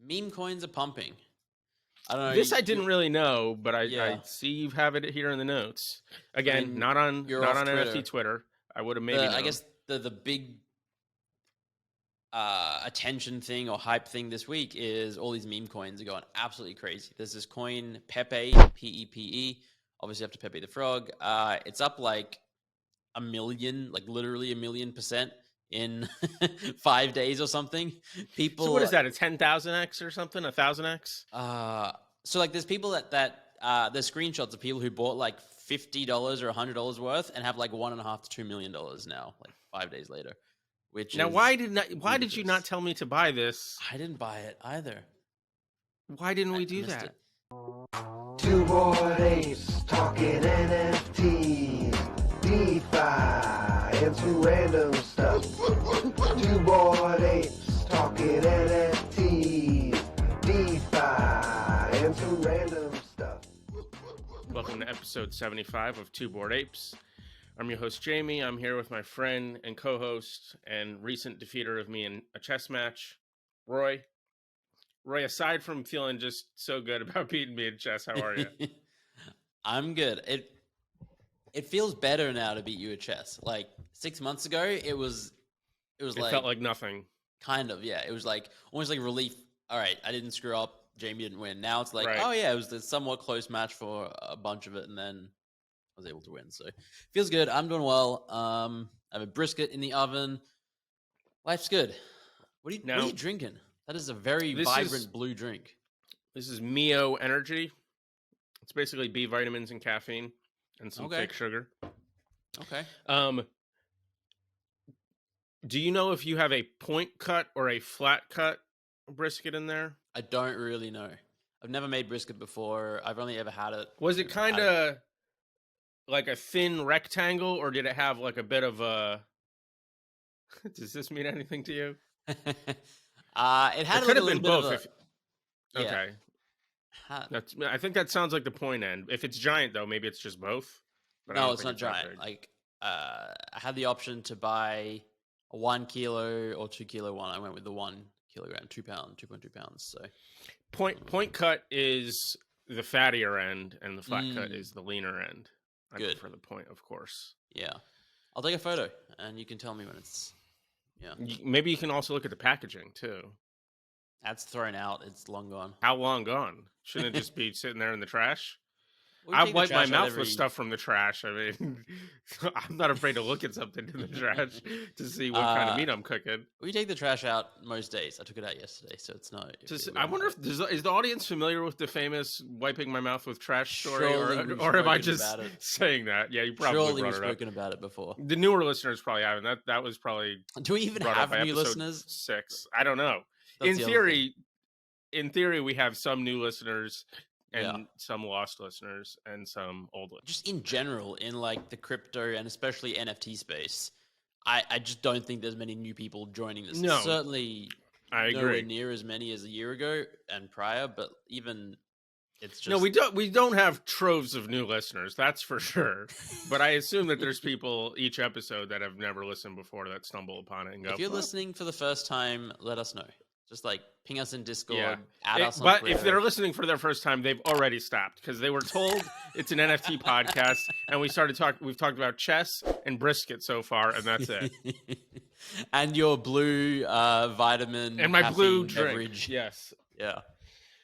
Meme coins are pumping. I don't know. This I didn't really know, but I see you have it here in the notes. Again, not on Twitter. NFT Twitter. I would have maybe known. I guess the big attention thing or hype thing this week is all these meme coins are going absolutely crazy. There's this coin, PEPE, P-E-P-E, obviously after Pepe the Frog. It's up like 1 million, like literally 1 million% in 5 days or something. People. So what is that? A 10,000x or something? 1,000x? So like there's people that there's screenshots of people who bought like $50 or $100 worth and have like $1.5 to $2 million now, like 5 daes later. Which now, why did you not tell me to buy this? I didn't buy it either. Why didn't we do that? Two Bored Apes talking NFTs, DeFi, and some random stuff. Two Bored Apes talking NFTs, DeFi, and some random stuff. Welcome to episode 75 of Two Bored Apes. I'm your host, Jamie. I'm here with my friend and co-host and recent defeater of me in a chess match, Roy. Roy, aside from feeling just so good about beating me in chess, how are you? I'm good. It feels better now to beat you at chess. Like 6 months ago, it felt like nothing. Kind of, yeah. It was like almost like relief. All right, I didn't screw up. Jamie didn't win. Now it's like, right. Oh yeah, it was a somewhat close match for a bunch of it, and then I was able to win. So feels good. I'm doing well. I have a brisket in the oven. Life's good. What are you drinking? That is a very vibrant blue drink. This is Mio Energy. It's basically B vitamins and caffeine and some fake sugar. Okay. Do you know if you have a point cut or a flat cut brisket in there? I don't really know. I've never made brisket before. I've only ever had it. Was it kind of like a thin rectangle, or did it have like a bit of a... Does this mean anything to you? It had could have been both. Yeah. Okay. I think that sounds like the point end. If it's giant, though, maybe it's just both. But no, it's not giant. Like, I had the option to buy a 1 kilo or 2 kilo one. I went with the 1 kilogram, 2 pound, 2.2 pounds. So point cut is the fattier end, and the flat cut is the leaner end. I prefer the point, of course. Yeah, I'll take a photo, and you can tell me when it's. Yeah, maybe you can also look at the packaging too. That's thrown out. It's long gone. How long gone? Shouldn't it just be sitting there in the trash? I wipe my mouth with stuff from the trash. I mean, I'm not afraid to look at something in the trash to see what kind of meat I'm cooking. We take the trash out most days. I took it out yesterday, so it's not. I wonder if is the audience familiar with the famous wiping my mouth with trash story, or am I just saying that? Yeah, you probably surely brought we've it up. spoken about it before. The newer listeners probably haven't. That was probably. Do we even have new listeners? 6. I don't know. In theory, we have some new listeners. And some lost listeners and some old listeners. Just in general, in like the crypto and especially NFT space, I just don't think there's many new people joining this. No. Certainly I agree. Nowhere near as many as a year ago and prior, but even it's just... No, we don't have troves of new listeners, that's for sure. But I assume that there's people each episode that have never listened before that stumble upon it and go, if you're listening for the first time, let us know. Just like ping us in Discord, add us on But Twitter. If they're listening for their first time, they've already stopped because they were told it's an NFT podcast, and we've talked about chess and brisket so far, and that's it. And your blue vitamin and my blue drink. Beverage. Yes. Yeah.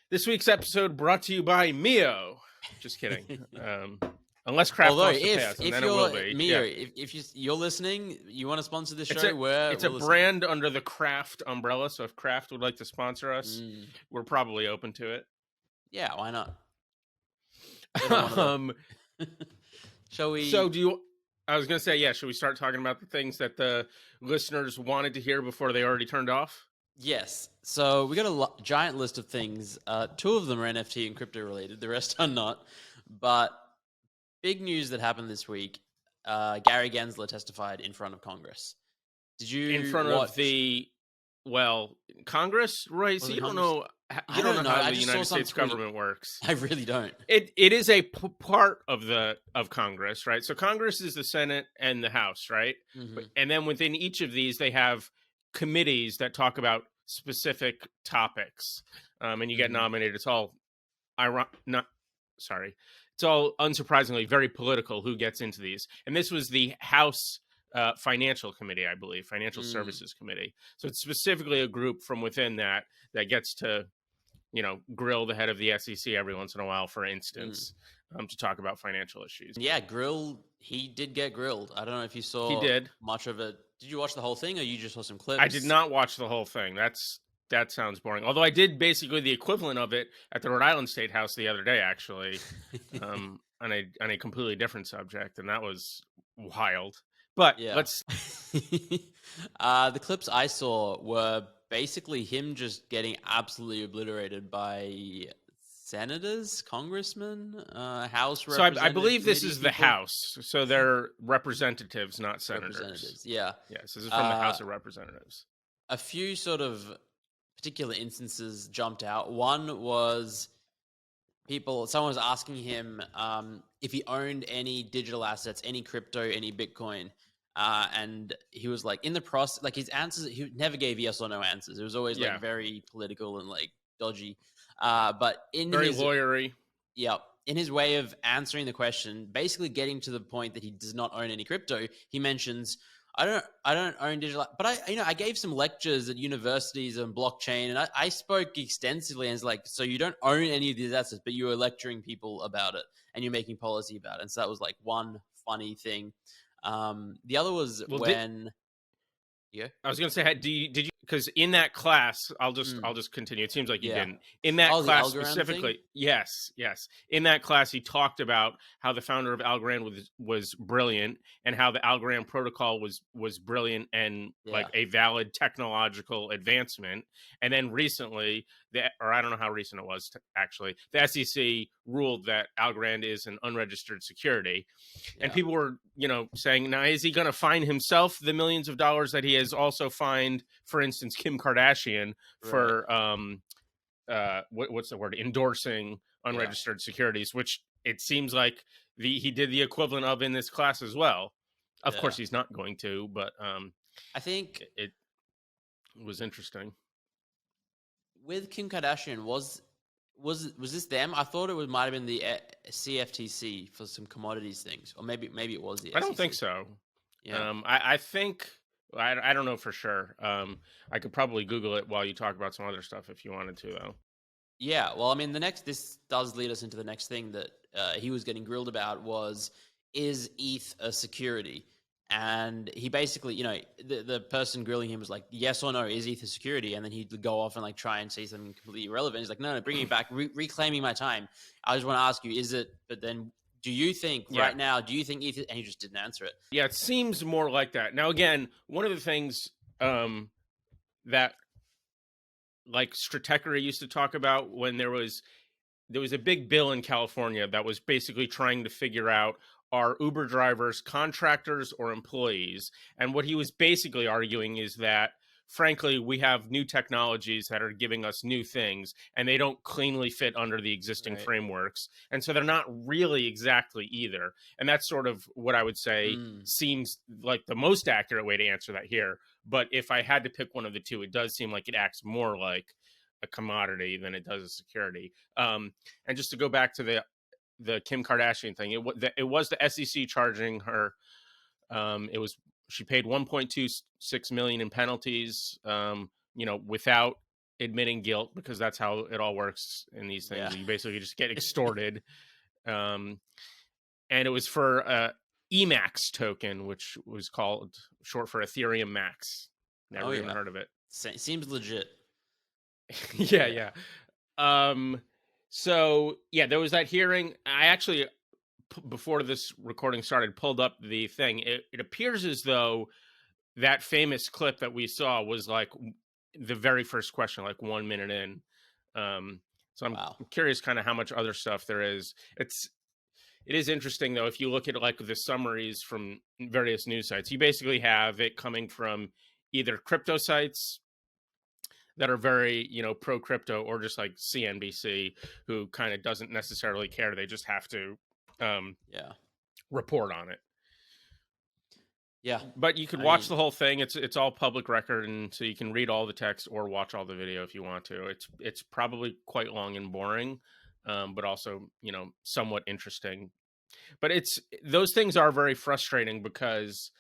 This week's episode brought to you by Mio. Just kidding. Unless Kraft wants to pay us, and then it will be. Mio, if you're listening, you want to sponsor this show, it's a brand under the Kraft umbrella. So if Kraft would like to sponsor us, we're probably open to it. Yeah, why not? Shall we? So I was going to say, should we start talking about the things that the listeners wanted to hear before they already turned off? Yes. So we got a giant list of things. 2 of them are NFT and crypto related. The rest are not. But big news that happened this week. Gary Gensler testified in front of Congress. Did you in front of the Congress, Roy? So you don't know. You don't know how the United States government works. I really don't. It is a part of Congress, right? So Congress is the Senate and the House, right? Mm-hmm. And then within each of these, they have committees that talk about specific topics, and you get nominated. It's all it's all unsurprisingly very political who gets into these. And this was the House Financial Committee, I believe, Financial Services Committee. So it's specifically a group from within that gets to, grill the head of the SEC every once in a while, for instance, to talk about financial issues. Yeah, he did get grilled. I don't know if you saw He did. much of it. Did you watch the whole thing, or you just saw some clips? I did not watch the whole thing. That sounds boring. Although I did basically the equivalent of it at the Rhode Island State House the other day, actually, on a completely different subject, and that was wild. But let's. The clips I saw were basically him just getting absolutely obliterated by senators, congressmen, House representatives. So I believe this is the House. So they're representatives, not senators. Representatives, yeah. Yeah, so this is from the House of Representatives. A few sort of particular instances jumped out. One was someone was asking him if he owned any digital assets, any crypto, any Bitcoin. And he was like, in the process, like his answers, he never gave yes or no answers. It was always like very political and like dodgy. But in very lawyery. Yeah. In his way of answering the question, basically getting to the point that he does not own any crypto, he mentions, I don't own digital, but I gave some lectures at universities on blockchain, and I spoke extensively, and it's like, so you don't own any of these assets, but you were lecturing people about it, and you're making policy about it. And so that was like one funny thing. The other was I was going to say, did you? Because in that class, I'll just continue. It seems like you didn't. In that class specifically, yes. In that class, he talked about how the founder of Algorand was brilliant, and how the Algorand protocol was brilliant and like a valid technological advancement. And then recently, or I don't know how recent it was actually, the SEC ruled that Algorand is an unregistered security, and people were saying, now is he going to fine himself the millions of dollars that he has also fined, for instance, Kim Kardashian for what's the word, endorsing unregistered securities, which it seems like he did the equivalent of in this class as well. Of course, he's not going to, but I think it was interesting. With Kim Kardashian, was this them? I thought it might have been the CFTC for some commodities things, or maybe it was the SEC. I don't think so. Yeah. I think. I don't know for sure. I could probably Google it while you talk about some other stuff if you wanted to, though. Yeah, well, I mean, this does lead us into the next thing that he was getting grilled about was, is ETH a security? And he basically, the person grilling him was like, yes or no, is ETH a security? And then he'd go off and like try and say something completely irrelevant. He's like, no, bring it back, reclaiming my time. I just want to ask you, is it, but then do you think right now, do you think ETH, and he just didn't answer it? Yeah, it seems more like that. Now, again, one of the things that like Stratechery used to talk about when there was a big bill in California that was basically trying to figure out, are Uber drivers contractors or employees? And what he was basically arguing is that, frankly, we have new technologies that are giving us new things, and they don't cleanly fit under the existing frameworks. And so they're not really exactly either. And that's sort of what I would say seems like the most accurate way to answer that here. But if I had to pick one of the two, it does seem like it acts more like a commodity than it does a security. And just to go back to the Kim Kardashian thing, it was the SEC charging her. She paid $1.26 million in penalties, without admitting guilt, because that's how it all works in these things. Yeah. You basically just get extorted. And it was for Emax token, which was called short for Ethereum Max. Never even heard of it. Seems legit. Yeah. So there was that hearing. I actually, before this recording started, pulled up the thing. It appears as though that famous clip that we saw was like the very first question, like 1 minute in. So I'm curious kind of how much other stuff there is. It is interesting though, if you look at like the summaries from various news sites, you basically have it coming from either crypto sites that are very, pro crypto, or just like CNBC, who kind of doesn't necessarily care. They just have to report on it. Yeah. But you could I watch mean, the whole thing. It's all public record, and so you can read all the text or watch all the video if you want to. It's probably quite long and boring, but also somewhat interesting. But those things are very frustrating because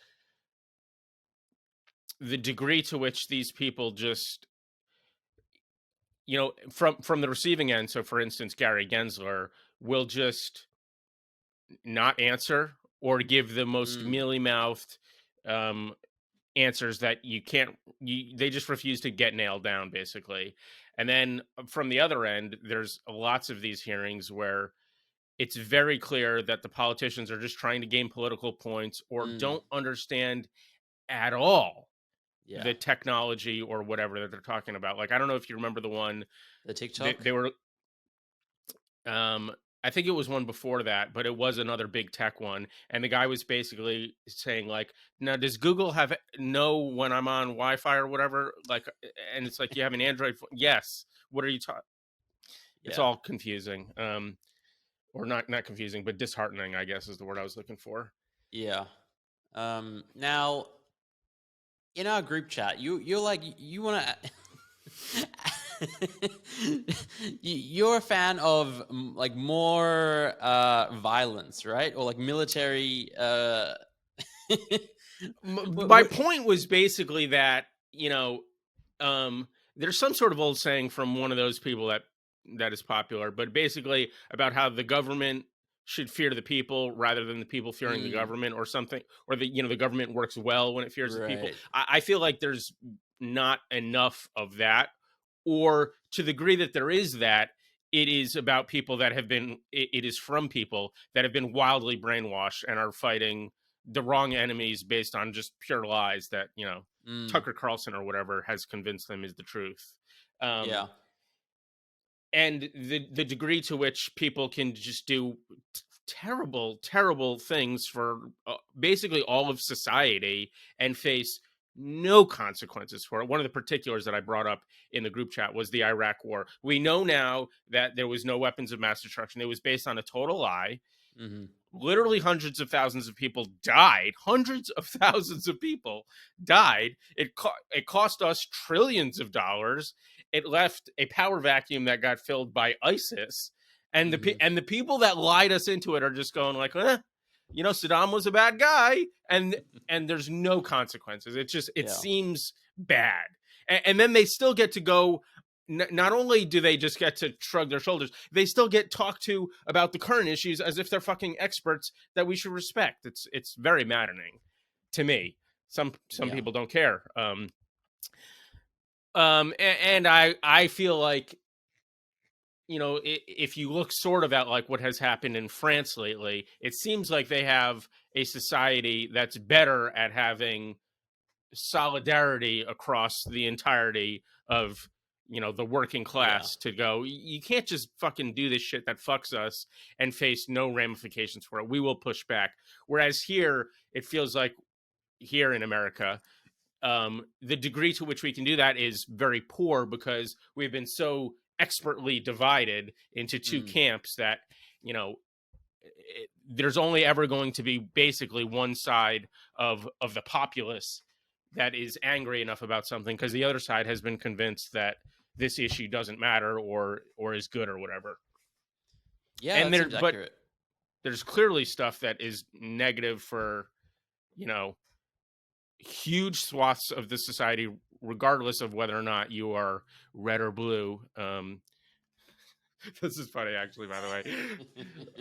the degree to which these people just from the receiving end. So, for instance, Gary Gensler will just not answer or give the most mealy mouthed answers that they just refuse to get nailed down, basically. And then from the other end, there's lots of these hearings where it's very clear that the politicians are just trying to gain political points or don't understand at all yeah. the technology or whatever that they're talking about. Like, I don't know if you remember the one The TikTok. they were I think it was one before that, but it was another big tech one. And the guy was basically saying, like, now does Google know when I'm on Wi-Fi or whatever? Like, and it's like, you have an Android phone. Yes. What are you talking? It's all confusing. Or not confusing, but disheartening, I guess is the word I was looking for. Yeah. Now, in our group chat, you're like, you want to. You're a fan of like more violence, right? Or like military. My point was basically that there's some sort of old saying from one of those people that is popular, but basically about how the government should fear the people rather than the people fearing the government or something, or the government works well when it fears the people. I feel like there's not enough of that, or to the degree that there is that, it is about people that have been, it is from people that have been wildly brainwashed and are fighting the wrong enemies based on just pure lies that, Tucker Carlson or whatever has convinced them is the truth. Yeah. And the degree to which people can just do terrible, terrible things for basically all of society and face no consequences for it. One of the particulars that I brought up in the group chat was the Iraq war. We know now that there was no weapons of mass destruction. It was based on a total lie. Mm-hmm. Literally hundreds of thousands of people died. Hundreds of thousands of people died. It cost us trillions of dollars. It left a power vacuum that got filled by ISIS. And the people that lied us into it are just going like, Saddam was a bad guy, and there's no consequences. It seems bad. And then they still get to go. Not only do they just get to shrug their shoulders, they still get talked to about the current issues as if they're fucking experts that we should respect. It's very maddening to me. Some people don't care. And I feel like, if you look sort of at like what has happened in France lately, it seems like they have a society that's better at having solidarity across the entirety of the working class to go, you can't just fucking do this shit that fucks us and face no ramifications for it. We will push back. Whereas here, it feels like here in America, the degree to which we can do that is very poor because we've been so expertly divided into two camps that, there's only ever going to be basically one side of the populace that is angry enough about something because the other side has been convinced that this issue doesn't matter or is good or whatever. Yeah, and that seems accurate. There's clearly stuff that is negative for, huge swaths of the society, regardless of whether or not you are red or blue. This is funny, actually, by the way.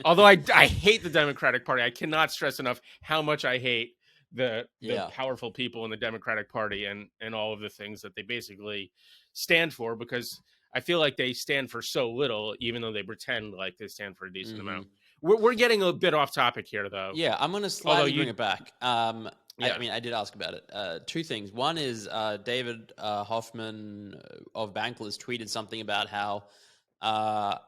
Although I hate the Democratic Party. I cannot stress enough how much I hate the powerful people in the Democratic Party and all of the things that they basically stand for, because I feel like they stand for so little, even though they pretend like they stand for a decent amount. We're getting a bit off topic here, though. Yeah, I'm going to slightly bring it back. I mean, I did ask about it. Two things. One is David Hoffman of Bankless tweeted something about how I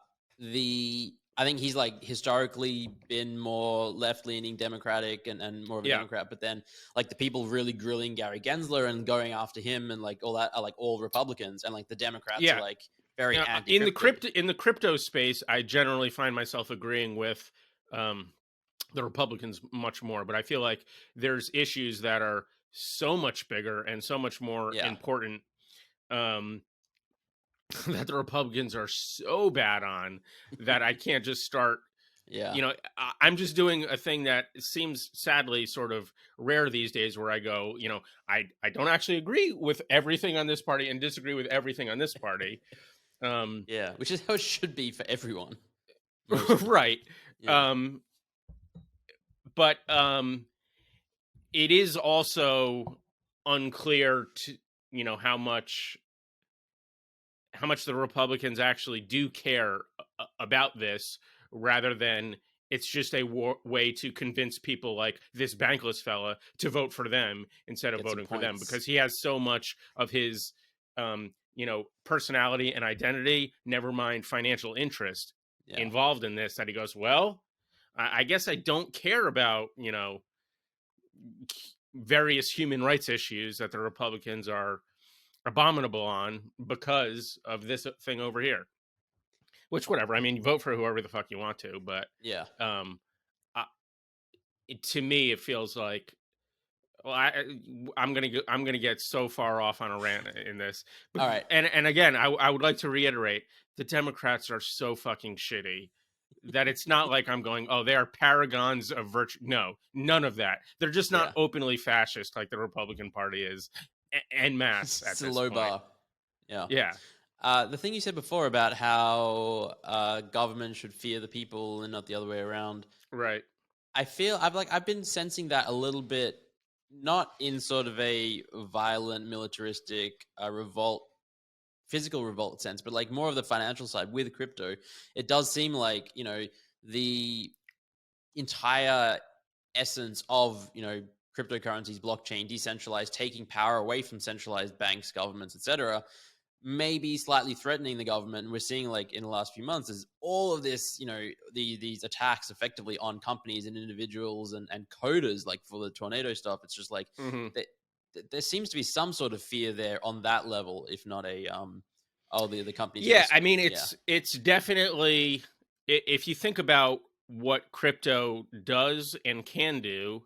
think he's like historically been more left-leaning Democratic and more of a Democrat, but then like the people really grilling Gary Gensler and going after him and like all that are like all Republicans, and like the Democrats are like very anti-crypto. In the crypto space, I generally find myself agreeing with the Republicans much more, but I feel like there's issues that are so much bigger and so much more important that the Republicans are so bad on that I can't just start. You know, I'm just doing a thing that seems sadly sort of rare these days where I go, you know, I don't actually agree with everything on this party and disagree with everything on this party. Which is how it should be for everyone. Right. But it is also unclear to, you know, how much the Republicans actually do care about this, rather than it's just a way to convince people like this bankless fella to vote for them instead of voting for them, because he has so much of his you know, personality and identity, never mind financial interest, involved in this, that he goes, well, I guess I don't care about, you know, various human rights issues that the Republicans are abominable on because of this thing over here. Which, whatever. I mean, vote for whoever the fuck you want to, but to me, it feels like, well, I'm gonna get so far off on a rant in this. But, all right, and again, I would like to reiterate, the Democrats are so fucking shitty that it's not like I'm going, oh, they are paragons of virtue. No, none of that. They're just not openly fascist like the Republican Party is, en masse. It's a low bar. Yeah. The thing you said before about how government should fear the people and not the other way around. Right. I feel I've been sensing that a little bit, not in sort of a violent, militaristic physical revolt sense, but like more of the financial side with crypto. It does seem like, you know, the entire essence of, you know, cryptocurrencies, blockchain, decentralized, taking power away from centralized banks, governments, etc., maybe slightly threatening the government. And we're seeing, like, in the last few months, is all of this, you know, these attacks effectively on companies and individuals and coders, like for the tornado stuff. It's just like there seems to be some sort of fear there on that level, if not a the companies. Yeah, I mean, it's definitely, if you think about what crypto does and can do,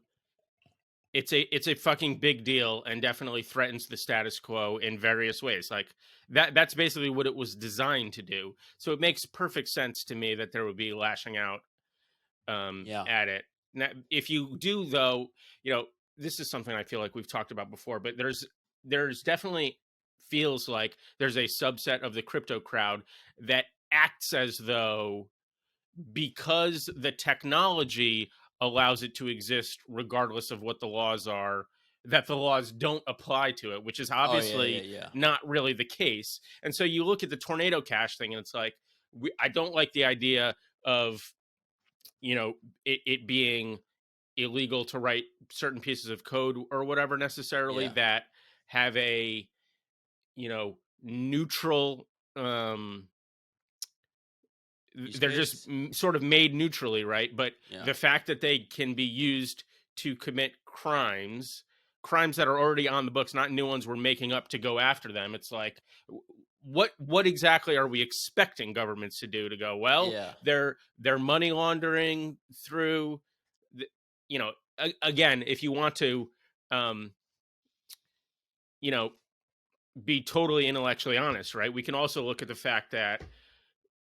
it's a fucking big deal and definitely threatens the status quo in various ways. Like that's basically what it was designed to do. So it makes perfect sense to me that there would be lashing out at it. Now, if you do, though, you know, this is something I feel like we've talked about before, but there's definitely feels like there's a subset of the crypto crowd that acts as though, because the technology allows it to exist regardless of what the laws are, that the laws don't apply to it, which is obviously not really the case. And so you look at the tornado cash thing and it's like, I don't like the idea of, you know, it being illegal to write certain pieces of code or whatever necessarily that have a, you know, neutral, they're just sort of made neutrally, right? But the fact that they can be used to commit crimes that are already on the books, not new ones we're making up to go after them. It's like, what exactly are we expecting governments to do? To go, well, they're money laundering through, you know, again, if you want to, you know, be totally intellectually honest, right? We can also look at the fact that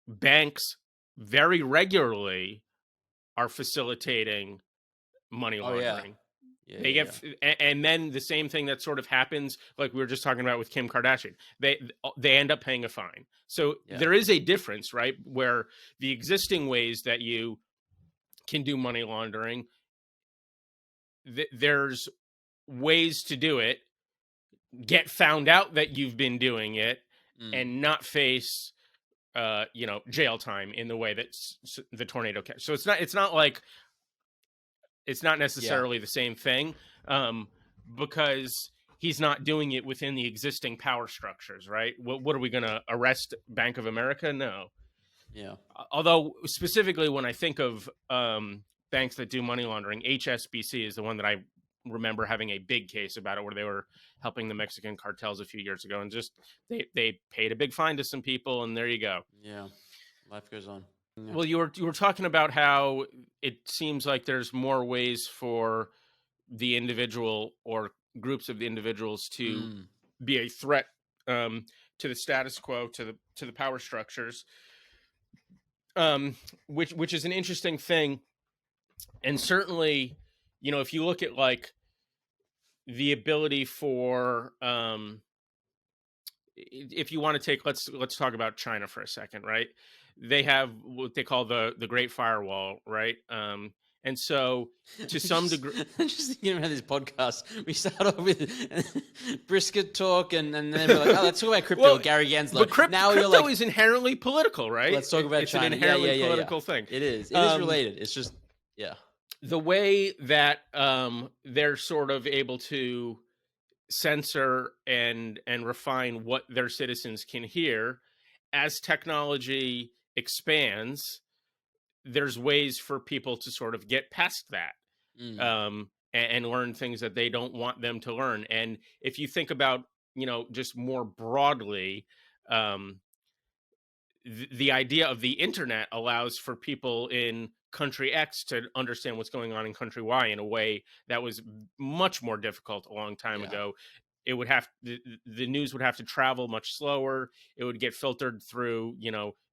banks very regularly are facilitating money laundering. They get, and then the same thing that sort of happens, like we were just talking about with Kim Kardashian, they end up paying a fine. So there is a difference, right? Where the existing ways that you can do money laundering, there's ways to do it, get found out that you've been doing it, and not face you know, jail time in the way that the tornado cash. So it's not like, it's not necessarily the same thing, because he's not doing it within the existing power structures, right? What are we going to arrest Bank of America? No. Although specifically when I think of banks that do money laundering, HSBC is the one that I remember having a big case about it, where they were helping the Mexican cartels a few years ago, and just they paid a big fine to some people, and there you go. Life goes on. Well, you were talking about how it seems like there's more ways for the individual or groups of the individuals to be a threat to the status quo, to the power structures, which is an interesting thing. And certainly, if you look at like the ability for if you want to take let's talk about China for a second, right? They have what they call the Great Firewall, right? And so to some degree, I'm just thinking about this podcast. We start off with Brisket talk, and then we're like, oh, let's talk about crypto. Well, Gary Gensler. But now crypto you're like, is inherently political, right? let's talk about it's China. an inherently Yeah. political thing. It is. It is related. It's just, yeah. The way that they're sort of able to censor and refine what their citizens can hear as technology expands, there's ways for people to sort of get past that and learn things that they don't want them to learn. And if you think about, just more broadly, the idea of the internet allows for people in country X to understand what's going on in country Y in a way that was much more difficult a long time ago. It would have the news would have to travel much slower. It would get filtered through,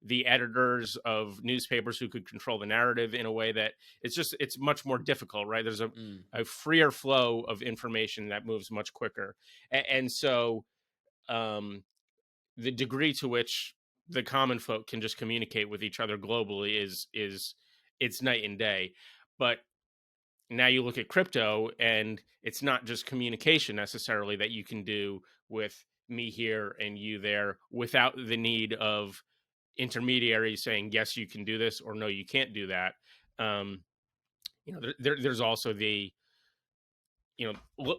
the editors of newspapers who could control the narrative in a way that it's much more difficult, right? There's a freer flow of information that moves much quicker. And so the degree to which the common folk can just communicate with each other globally is it's night and day. But now you look at crypto, and it's not just communication necessarily that you can do with me here and you there without the need of intermediaries saying, yes, you can do this, or no, you can't do that. There's also the,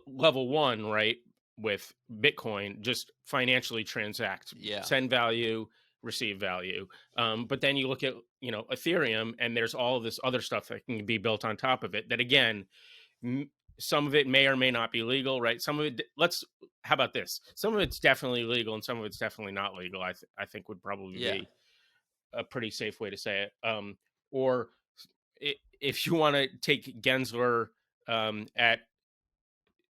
level one, right, with Bitcoin, just financially transact, send value, receive value. But then you look at, Ethereum, and there's all of this other stuff that can be built on top of it that, again, some of it may or may not be legal, right? Some of it, how about this? Some of it's definitely legal and some of it's definitely not legal. I think would probably be a pretty safe way to say it. Or if you want to take Gensler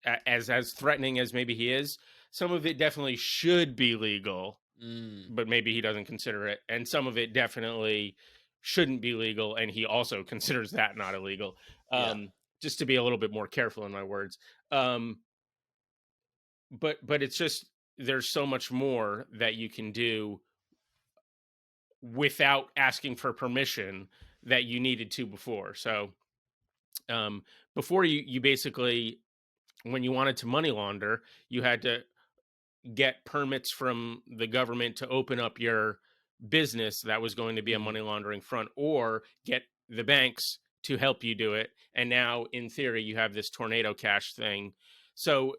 as threatening as maybe he is, some of it definitely should be legal, but maybe he doesn't consider it. And some of it definitely shouldn't be legal, and he also considers that not illegal. Just to be a little bit more careful in my words. But it's just, there's so much more that you can do without asking for permission that you needed to before. So before you basically, when you wanted to money launder, you had to get permits from the government to open up your business that was going to be a money laundering front, or get the banks to help you do it. And now, in theory, you have this tornado cash thing. So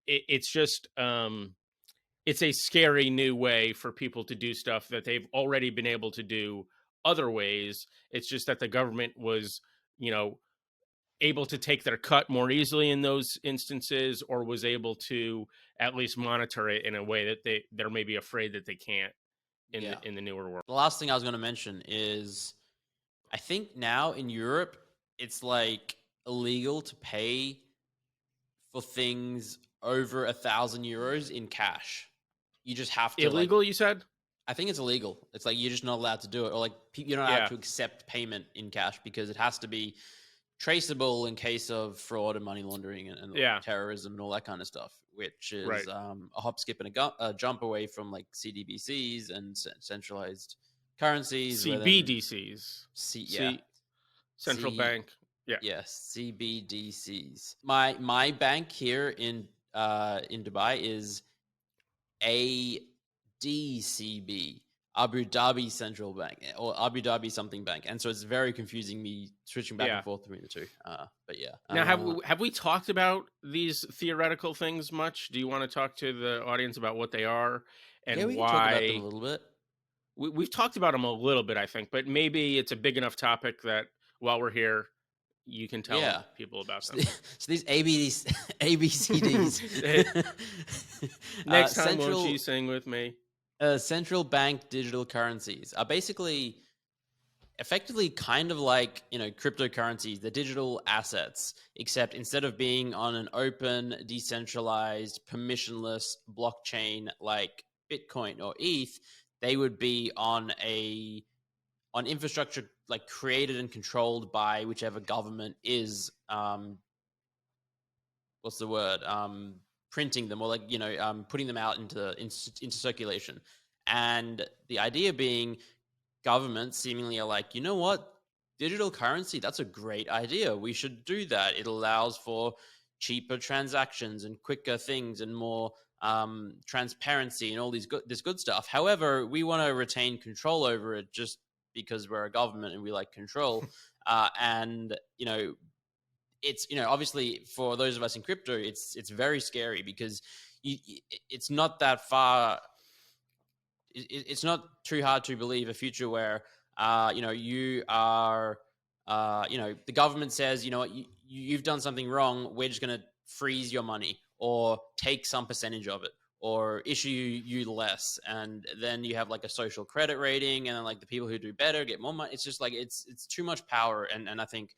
it's just, it's a scary new way for people to do stuff that they've already been able to do other ways. It's just that the government was, able to take their cut more easily in those instances, or was able to at least monitor it in a way that they're maybe afraid that they can't in the newer world. The last thing I was going to mention is, I think now in Europe, it's like illegal to pay for things over 1,000 euros in cash. You just have to. Illegal, you said? I think it's illegal. It's like you're just not allowed to do it, or like you're not allowed to accept payment in cash because it has to be traceable in case of fraud and money laundering and terrorism and all that kind of stuff, which is a hop, skip, and a jump away from like CDBCs and centralized currencies. CBDCs. Central bank. Yeah. Yes, CBDCs. My bank here in Dubai is ADCB, Abu Dhabi Central Bank, or Abu Dhabi something bank, and so it's very confusing me switching back and forth between the two. But yeah. Now, have we talked about these theoretical things much? Do you want to talk to the audience about what they are and we why? Can talk about them a little bit. We've talked about them a little bit, I think, but maybe it's a big enough topic that while we're here, you can tell people about them. So these ABCDs. Next time, won't you sing with me? Central bank digital currencies are basically effectively kind of like, cryptocurrencies, the digital assets, except instead of being on an open, decentralized, permissionless blockchain like Bitcoin or ETH, they would be on infrastructure like created and controlled by whichever government is what's the word, printing them, or like putting them out into circulation. And the idea being, governments seemingly are like, you know what, digital currency, that's a great idea, we should do that. It allows for cheaper transactions and quicker things and more transparency and all this good stuff. However, we want to retain control over it just because we're a government and we like control. And it's obviously for those of us in crypto, it's very scary because it's not that far. It's not too hard to believe a future where you are the government says, you know what, you've done something wrong, we're just going to freeze your money or take some percentage of it or issue you less, and then you have like a social credit rating, and then like the people who do better get more money. It's just like it's too much power, and I think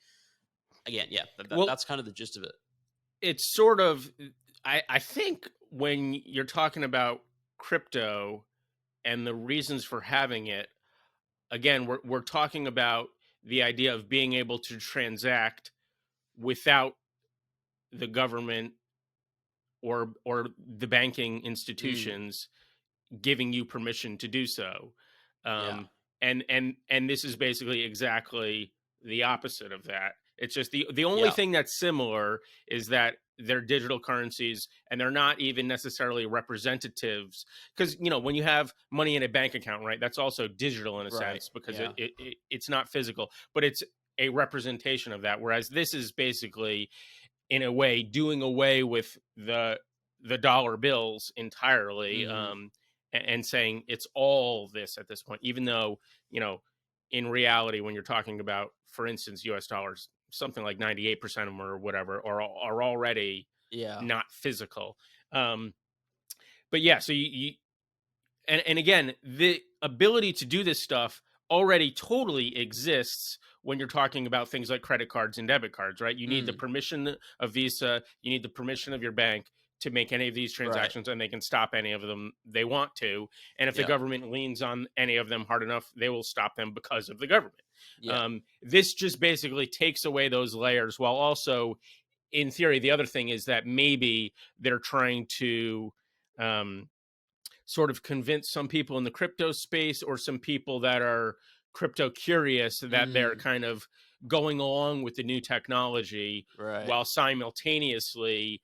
again, yeah, that's kind of the gist of it. It's sort of, I think when you're talking about crypto and the reasons for having it, again, we're talking about the idea of being able to transact without the government or the banking institutions giving you permission to do so. And this is basically exactly the opposite of that. It's just the only thing that's similar is that they're digital currencies, and they're not even necessarily representatives, because when you have money in a bank account, right, that's also digital in a sense, because it's not physical, but it's a representation of that. Whereas this is basically, in a way, doing away with the dollar bills entirely, and saying it's all this at this point, even though in reality, when you're talking about, for instance, US dollars, something like 98% of them or whatever are already not physical. But yeah, so you and again, the ability to do this stuff already totally exists when you're talking about things like credit cards and debit cards, right? You need the permission of Visa, you need the permission of your bank to make any of these transactions, and they can stop any of them they want to. And if the government leans on any of them hard enough, they will stop them because of the government. This just basically takes away those layers, while also, in theory, the other thing is that maybe they're trying to sort of convince some people in the crypto space, or some people that are crypto curious, that they're kind of going along with the new technology, while simultaneously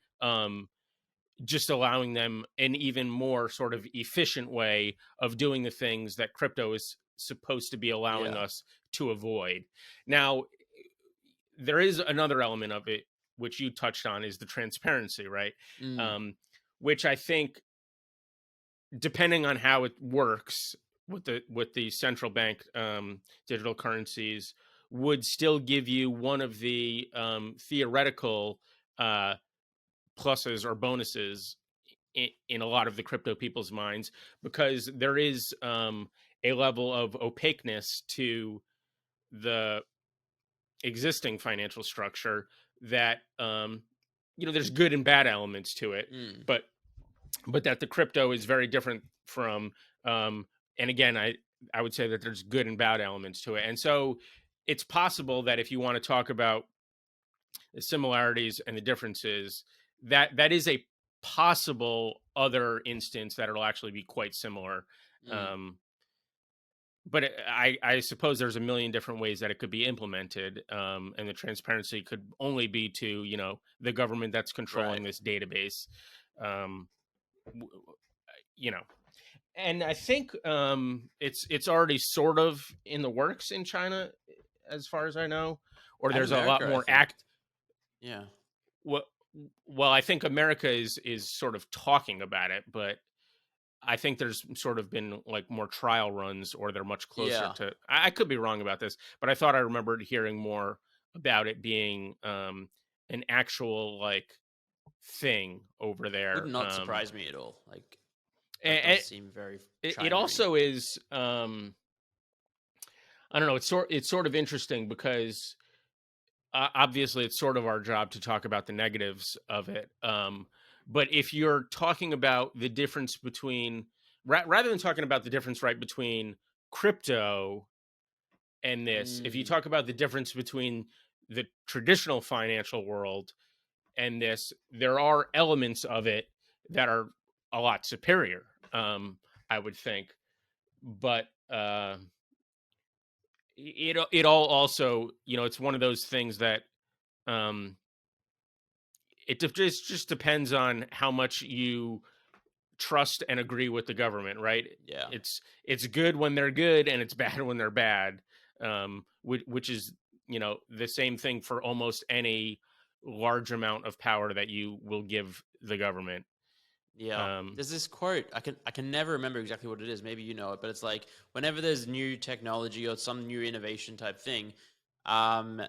just allowing them an even more sort of efficient way of doing the things that crypto is supposed to be allowing us to avoid. Now, there is another element of it, which you touched on, is the transparency, right? Which I think, depending on how it works with the central bank digital currencies, would still give you one of the theoretical pluses or bonuses in a lot of the crypto people's minds, because there is a level of opaqueness to the existing financial structure that there's good and bad elements to it, but that the crypto is very different from, and again, I would say that there's good and bad elements to it. And so it's possible that if you want to talk about the similarities and the differences, that is a possible other instance that it'll actually be quite similar. But I suppose there's a million different ways that it could be implemented, and the transparency could only be to the government that's controlling this database, and I think it's already sort of in the works in China, as far as I know, or there's a lot more Well, I think America is sort of talking about it, but I think there's sort of been like more trial runs, or they're much closer to. I could be wrong about this, but I thought I remembered hearing more about it being an actual like thing over there. Would not surprise me at all. Like, it does seem very. It also is. I don't know. It's sort of interesting because obviously it's sort of our job to talk about the negatives of it. But if you're talking about the difference between, rather than talking about the difference right between crypto and this, if you Mm, talk about the difference between the traditional financial world and this, there are elements of it that are a lot superior, I would think. But it all also, it's one of those things that um, just depends on how much you trust and agree with the government, right? yeah. It's good when they're good and it's bad when they're bad, which is the same thing for almost any large amount of power that you will give the government. Yeah. There's this quote. I can never remember exactly what it is. Maybe you know it, but it's like whenever there's new technology or some new innovation type thing, um,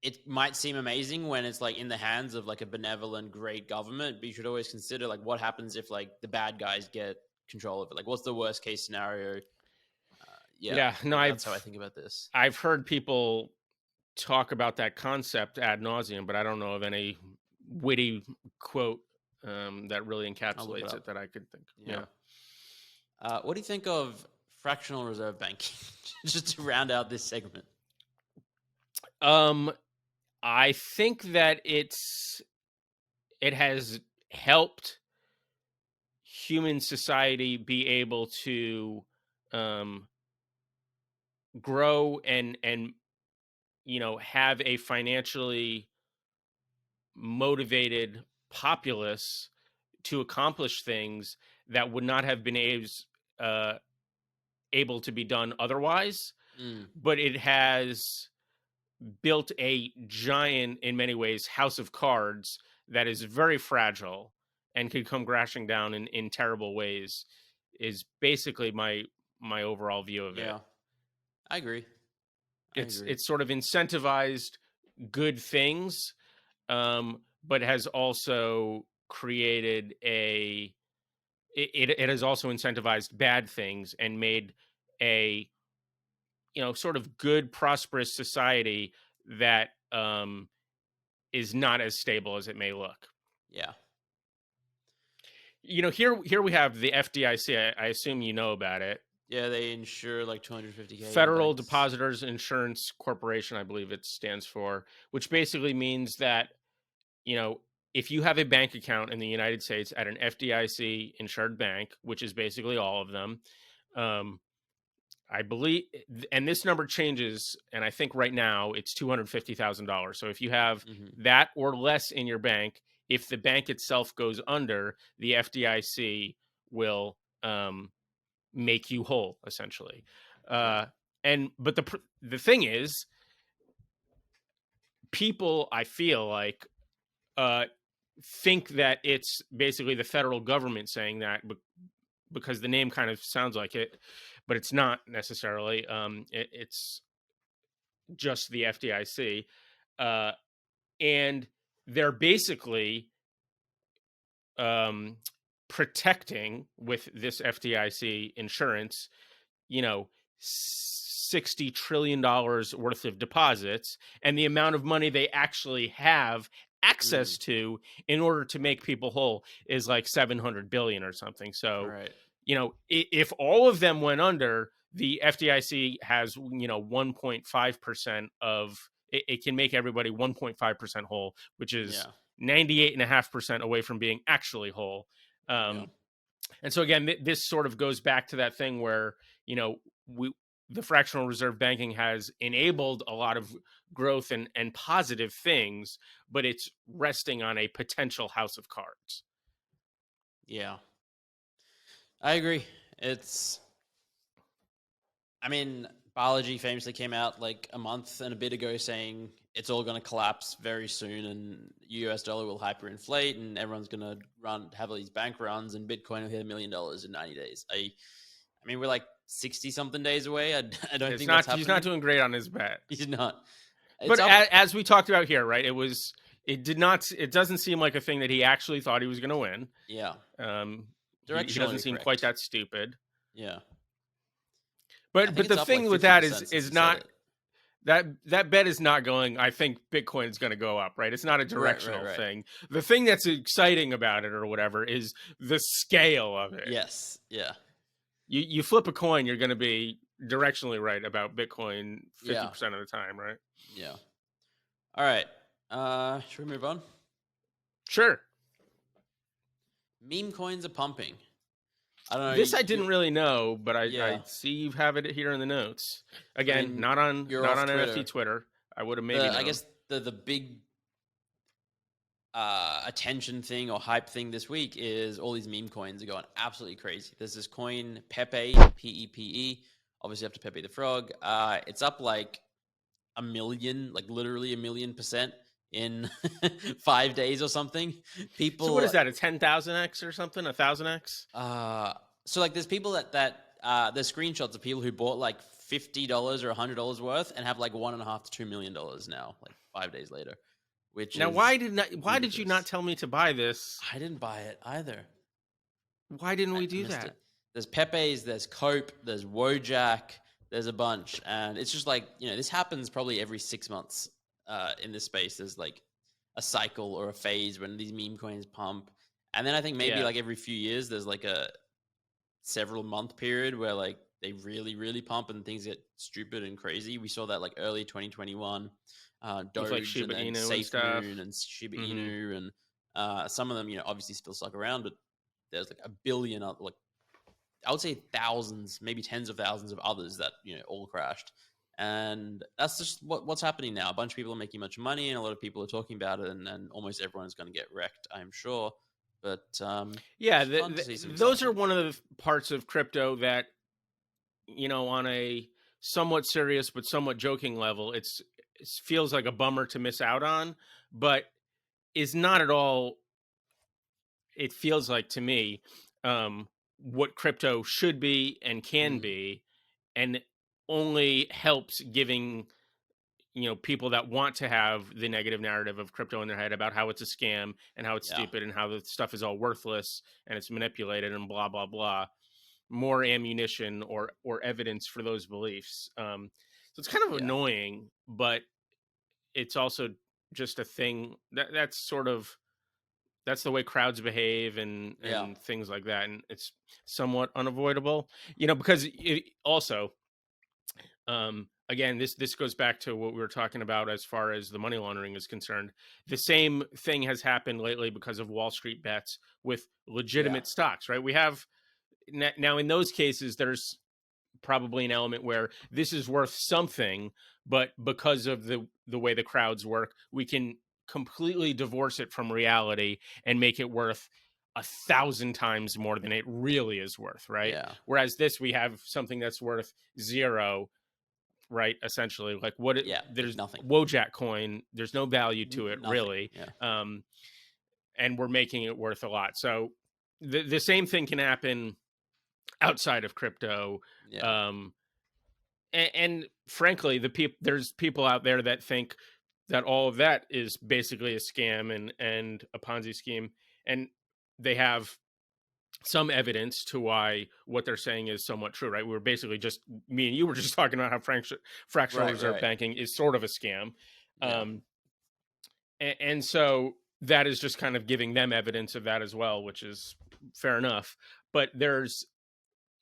it might seem amazing when it's like in the hands of like a benevolent, great government, but you should always consider like what happens if like the bad guys get control of it. Like what's the worst case scenario? Yeah, Yeah, no, that's how I think about this. I've heard people talk about that concept ad nauseum, but I don't know of any witty quote that really I'll look it encapsulates it up. that I could think. Yeah. What do you think of fractional reserve banking? Just to round out this segment. I think that it has helped human society be able to um, grow and have a financially motivated populace to accomplish things that would not have been able to be done otherwise. Mm, But it has built a giant, in many ways, house of cards that is very fragile and could come crashing down in terrible ways, is basically my overall view of it. yeah, I agree. I agree. It's sort of incentivized good things, but has also created it has also incentivized bad things and made a sort of good, prosperous society that is not as stable as it may look. Yeah. Here we have the FDIC. I assume you know about it. Yeah, they insure like 250K in Federal banks. Depositors Insurance Corporation, I believe it stands for, which basically means that, if you have a bank account in the United States at an FDIC insured bank, which is basically all of them, I believe, and this number changes, and I think right now it's $250,000. So if you have Mm-hmm. that or less in your bank, if the bank itself goes under, the FDIC will make you whole, essentially. Yeah. But the thing is, people, I feel like, think that it's basically the federal government saying that, because the name kind of sounds like it, but it's not necessarily. It's just the FDIC, uh, and they're basically protecting, with this FDIC insurance, $60 trillion worth of deposits, and the amount of money they actually have access to in order to make people whole is like 700 billion or something. So, Right. if all of them went under, the FDIC has 1.5% of it can make everybody 1.5% whole, which is 98.5% away from being actually whole. Yeah. And so again, this sort of goes back to that thing where the fractional reserve banking has enabled a lot of growth and positive things, but it's resting on a potential house of cards. Yeah. I agree. I mean, biology famously came out like a month and a bit ago saying it's all going to collapse very soon and US dollar will hyperinflate and everyone's going to have all these bank runs and Bitcoin will hit $1 million in 90 days. I mean, we're like 60 something days away. I don't think that's happening. He's not doing great on his bet. He's not. But as we talked about here, right? It doesn't seem like a thing that he actually thought he was going to win. Yeah. He doesn't seem quite that stupid. Yeah. I But think the it's up thing like with that 50% since is he said not it. that bet is not going. I think Bitcoin is going to go up, right? It's not a directional right. thing. The thing that's exciting about it or whatever is the scale of it. Yes. Yeah. You flip a coin, you're going to be directionally right about Bitcoin 50% Yeah. of the time, right? Yeah. All right. Should we move on? Sure. Meme coins are pumping. I don't know. This I didn't really know, but I Yeah. see you have it here in the notes. I Again, mean, not on you're off NFT Twitter. I would have maybe known. I guess the big attention thing or hype thing this week is all these meme coins are going absolutely crazy. There's this coin PEPE, PEPE. Obviously after Pepe the Frog. It's up like a million, like literally 1,000,000% in 5 days or something. People. So what is that? A 10,000x or something? 1,000x? So like there's people that there's screenshots of people who bought like $50 or $100 worth and have like $1.5 to $2 million now, like 5 days later. Which Now, is why did you not ludicrous. tell me to buy this? I didn't buy it either. Why didn't we I do missed that? it. There's Pepe's, there's Cope, there's WOJAK, there's a bunch, and it's just like this happens probably every 6 months in this space. There's like a cycle or a phase when these meme coins pump, and then I think maybe Yeah. like every few years there's like a several month period where like they really pump and things get stupid and crazy. We saw that like early 2021, Doge like Shiba and then Inu and Safe stuff. Moon and Shiba Mhm. Inu, and some of them obviously still stuck around, but there's like a billion like I would say thousands, maybe tens of thousands of others that all crashed. And that's just what's happening now. A bunch of people are making much money, and a lot of people are talking about it, and almost everyone is going to get wrecked, I'm sure. But Yeah, it's fun to see some those are excitement. one of the parts of crypto that, on a somewhat serious but somewhat joking level, it feels like a bummer to miss out on, but is not at all. It feels like to me what crypto should be and can be, and only helps giving people that want to have the negative narrative of crypto in their head about how it's a scam and how it's Yeah. stupid and how the stuff is all worthless and it's manipulated and blah blah blah, more ammunition or evidence for those beliefs. So it's kind of Yeah. annoying, but it's also just a thing that's the way crowds behave and Yeah. things like that, and it's somewhat unavoidable, because it also again, this goes back to what we were talking about as far as the money laundering is concerned. The same thing has happened lately because of Wall Street bets with legitimate stocks, right? We have now in those cases, there's probably an element where this is worth something, but because of the way the crowds work, we can completely divorce it from reality and make it worth 1,000 times more than it really is worth, right? Yeah. Whereas this, we have something that's worth zero, right? Essentially, like there's nothing. WOJAK coin, there's no value to it Nothing. really. Yeah. And we're making it worth a lot. So the same thing can happen outside of crypto. Yeah. And frankly, there's people out there that think that all of that is basically a scam and a Ponzi scheme, and they have some evidence to why what they're saying is somewhat true, right? We were basically just, me and you were just talking about how fractional reserve banking is sort of a scam. Yeah. And so that is just kind of giving them evidence of that as well, which is fair enough. But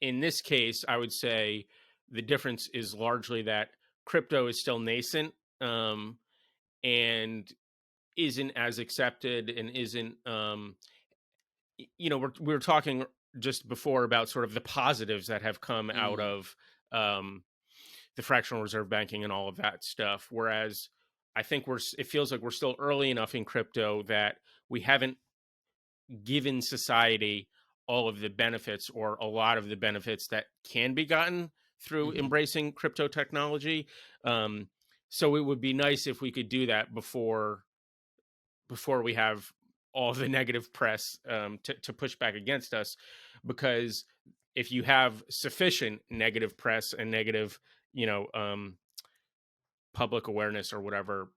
in this case, I would say the difference is largely that crypto is still nascent and isn't as accepted and isn't, we were talking just before about sort of the positives that have come out of the fractional reserve banking and all of that stuff. Whereas I think it feels like we're still early enough in crypto that we haven't given society all of the benefits or a lot of the benefits that can be gotten through embracing crypto technology. So it would be nice if we could do that before we have all the negative press to push back against us, because if you have sufficient negative press and negative, public awareness or whatever,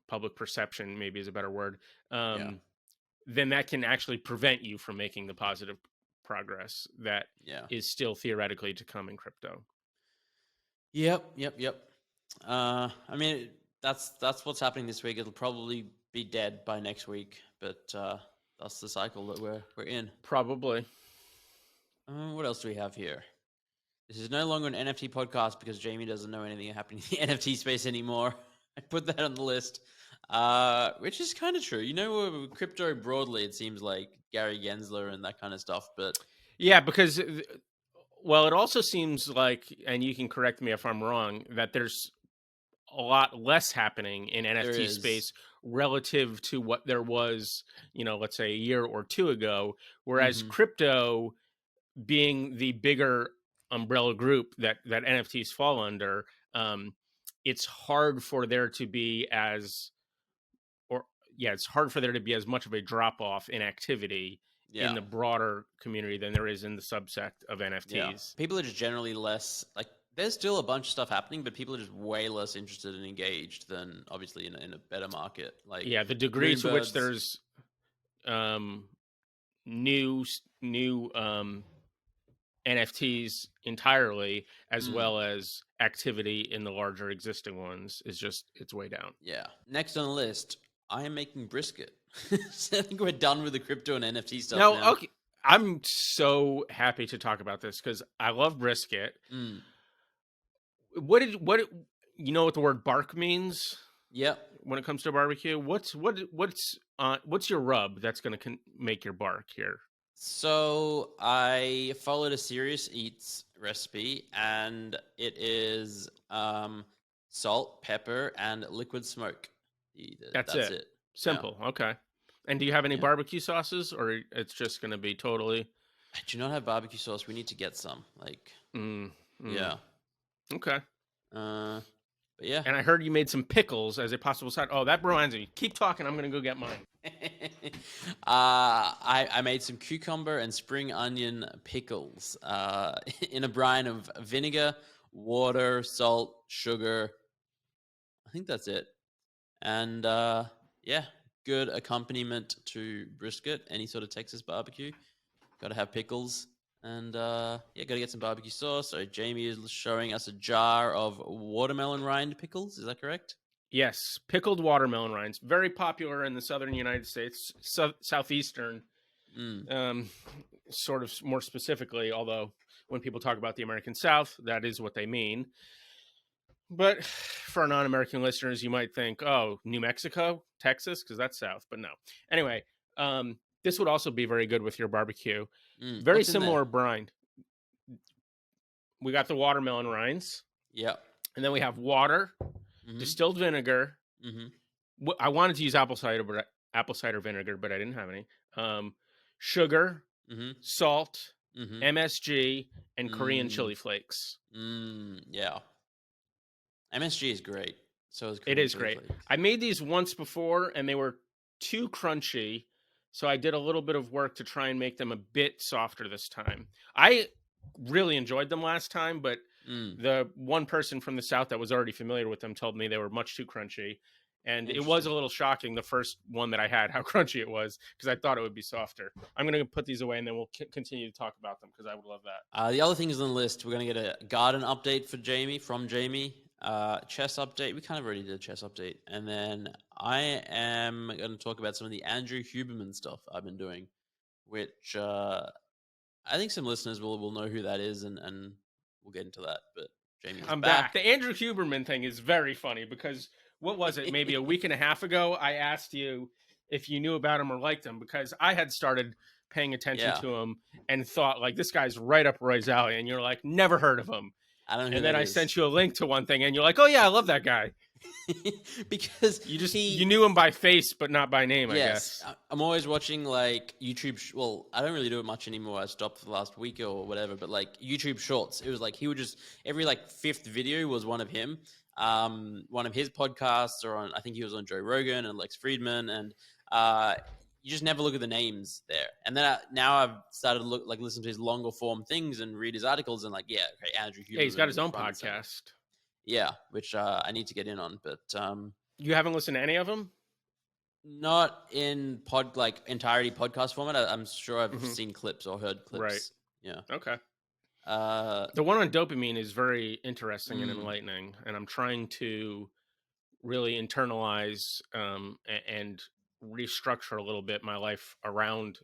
public perception maybe is a better word, then that can actually prevent you from making the positive progress that is still theoretically to come in crypto. Yep. I mean, that's what's happening this week. It'll probably be dead by next week, but that's the cycle that we're in. Probably. What else do we have here? This is no longer an NFT podcast because Jamie doesn't know anything happening in the NFT space anymore. I put that on the list, which is kind of true. You know, with crypto broadly, it seems like Gary Gensler and that kind of stuff, but Yeah, because, well, it also seems like, and you can correct me if I'm wrong, that there's a lot less happening in NFT space relative to what there was, let's say a year or two ago, whereas crypto being the bigger umbrella group that NFTs fall under, it's hard for there to be as much of a drop off in activity in the broader community than there is in the subsect of NFTs. Yeah. People are just generally less like. There's still a bunch of stuff happening, but people are just way less interested and engaged than obviously in a better market. Like the degree to which there's new NFTs entirely, as well as activity in the larger existing ones, is just, it's way down. Yeah. Next on the list, I am making Brisket. So I think we're done with the crypto and NFT stuff now. Okay. I'm so happy to talk about this because I love Brisket. What you know what the word bark means? Yep. When it comes to barbecue, what's your rub that's going to make your bark here? So I followed a Serious Eats recipe, and it is salt, pepper, and liquid smoke. That's it. Simple. Yeah. Okay. And do you have any barbecue sauces, or it's just going to be totally? I do not have barbecue sauce. We need to get some. Yeah. Okay. But yeah. And I heard you made some pickles as a possible side. Oh, that reminds me. Keep talking. I'm going to go get mine. I made some cucumber and spring onion pickles in a brine of vinegar, water, salt, sugar. I think that's it. And good accompaniment to brisket, any sort of Texas barbecue. Got to have pickles. And got to get some barbecue sauce. So Jamie is showing us a jar of watermelon rind pickles. Is that correct? Yes, pickled watermelon rinds. Very popular in the southern United States, southeastern, sort of more specifically, although when people talk about the American South, that is what they mean. But for non-American listeners, you might think, oh, New Mexico, Texas, because that's south. But no. Anyway, this would also be very good with your barbecue. Very similar brine. We got the watermelon rinds. Yep. And then we have water, distilled vinegar. I wanted to use apple cider vinegar, but I didn't have any. Sugar, salt, MSG, and Korean chili flakes. Yeah. MSG is great. So is Korean. It is great. Flakes. I made these once before, and they were too crunchy. So I did a little bit of work to try and make them a bit softer this time. I really enjoyed them last time, but the one person from the South that was already familiar with them told me they were much too crunchy. And it was a little shocking, the first one that I had, how crunchy it was, because I thought it would be softer. I'm going to put these away, and then we'll continue to talk about them, because I would love that. The other things on the list, we're going to get a garden update from Jamie. Chess update. We kind of already did a chess update. And then I am going to talk about some of the Andrew Huberman stuff I've been doing, which I think some listeners will know who that is, and we'll get into that. But Jamie's I'm back. The Andrew Huberman thing is very funny because what was it? Maybe a week and a half ago, I asked you if you knew about him or liked him, because I had started paying attention to him and thought, like, this guy's right up Roy's alley. And you're like, never heard of him. I don't know. And then I sent you a link to one thing, and you're like, "Oh yeah, I love that guy." Because you knew him by face, but not by name. I guess. I'm always watching like YouTube. Well, I don't really do it much anymore. I stopped for the last week or whatever. But like YouTube Shorts, it was like he would just every like fifth video was one of him, one of his podcasts, or I think he was on Joe Rogan and Lex Friedman, and you just never look at the names there. And then now I've started to listen to his longer form things and read his articles, and Andrew Huberman. Yeah, he's got his own podcast. Yeah, which I need to get in on, but you haven't listened to any of them? Not in entirety podcast format. I'm sure I've seen clips or heard clips. Right. Yeah. Okay. The one on dopamine is very interesting and Mm. enlightening, and I'm trying to really internalize and restructure a little bit my life around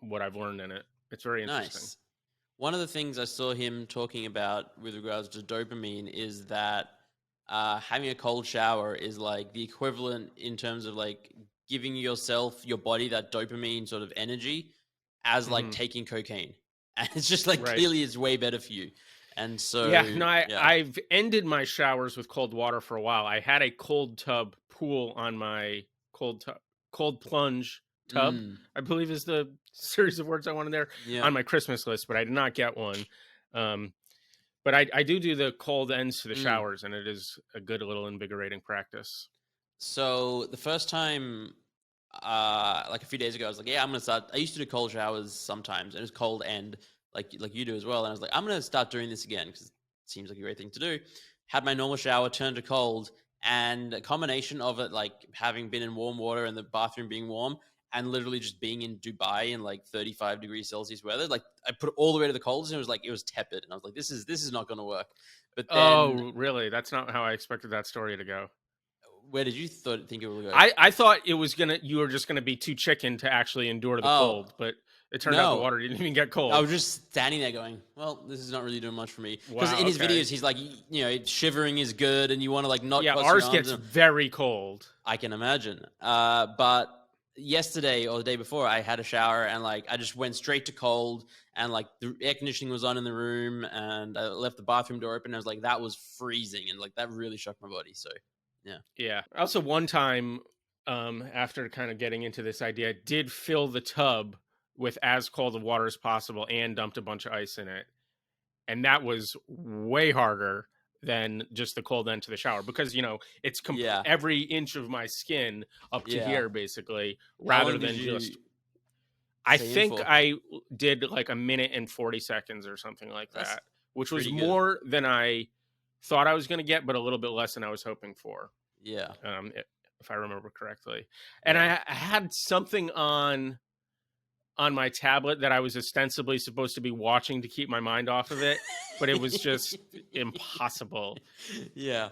what I've learned in it. It's very interesting. Nice. One of the things I saw him talking about with regards to dopamine is that having a cold shower is like the equivalent in terms of like giving yourself, your body, that dopamine sort of energy as like Mhm. taking cocaine. And it's just like Right. clearly it's way better for you. And so, Yeah, no, yeah. I've ended my showers with cold water for a while. I had a cold tub pool on my cold plunge tub, Mm, I believe is the series of words I wanted there, yeah. on my Christmas list, but I did not get one. But I do the cold ends to the Mm. showers, and it is a good little invigorating practice. So the first time, like a few days ago, I was like, yeah, I'm gonna start. I used to do cold showers sometimes, and it was cold end, like you do as well. And I was like, I'm gonna start doing this again because it seems like a great thing to do. Had my normal shower turned to cold, and a combination of it, like having been in warm water and the bathroom being warm, and literally just being in Dubai in like 35 degrees Celsius weather. Like I put it all the way to the coldest, and it was tepid, and I was like, this is not gonna work. But then, Oh, really? That's not how I expected that story to go. where did you think it would go? I thought you were just gonna be too chicken to actually endure the Oh, cold, but it turned out the no. water didn't even get cold. I was just standing there going, well, this is not really doing much for me. Because Wow, in his okay. videos, he's like, shivering is good and you want to like not Yeah, cross your ours arms gets and- very cold. I can imagine. But yesterday or the day before, I had a shower and like I just went straight to cold and like the air conditioning was on in the room and I left the bathroom door open. And I was like, that was freezing and like that really shocked my body. So Yeah. Also, one time, after kind of getting into this idea, I did fill the tub with as cold of water as possible and dumped a bunch of ice in it, and that was way harder than just the cold end to the shower because it's Yeah. every inch of my skin up to Yeah. here basically, How rather long did than you just. I stay in think for? I did like a minute and 40 seconds or something like That's that, which was pretty good. more than I thought I was going to get, but a little bit less than I was hoping for. Yeah. If I remember correctly. And Yeah. I had something on my tablet that I was ostensibly supposed to be watching to keep my mind off of it, but it was just impossible. Yeah.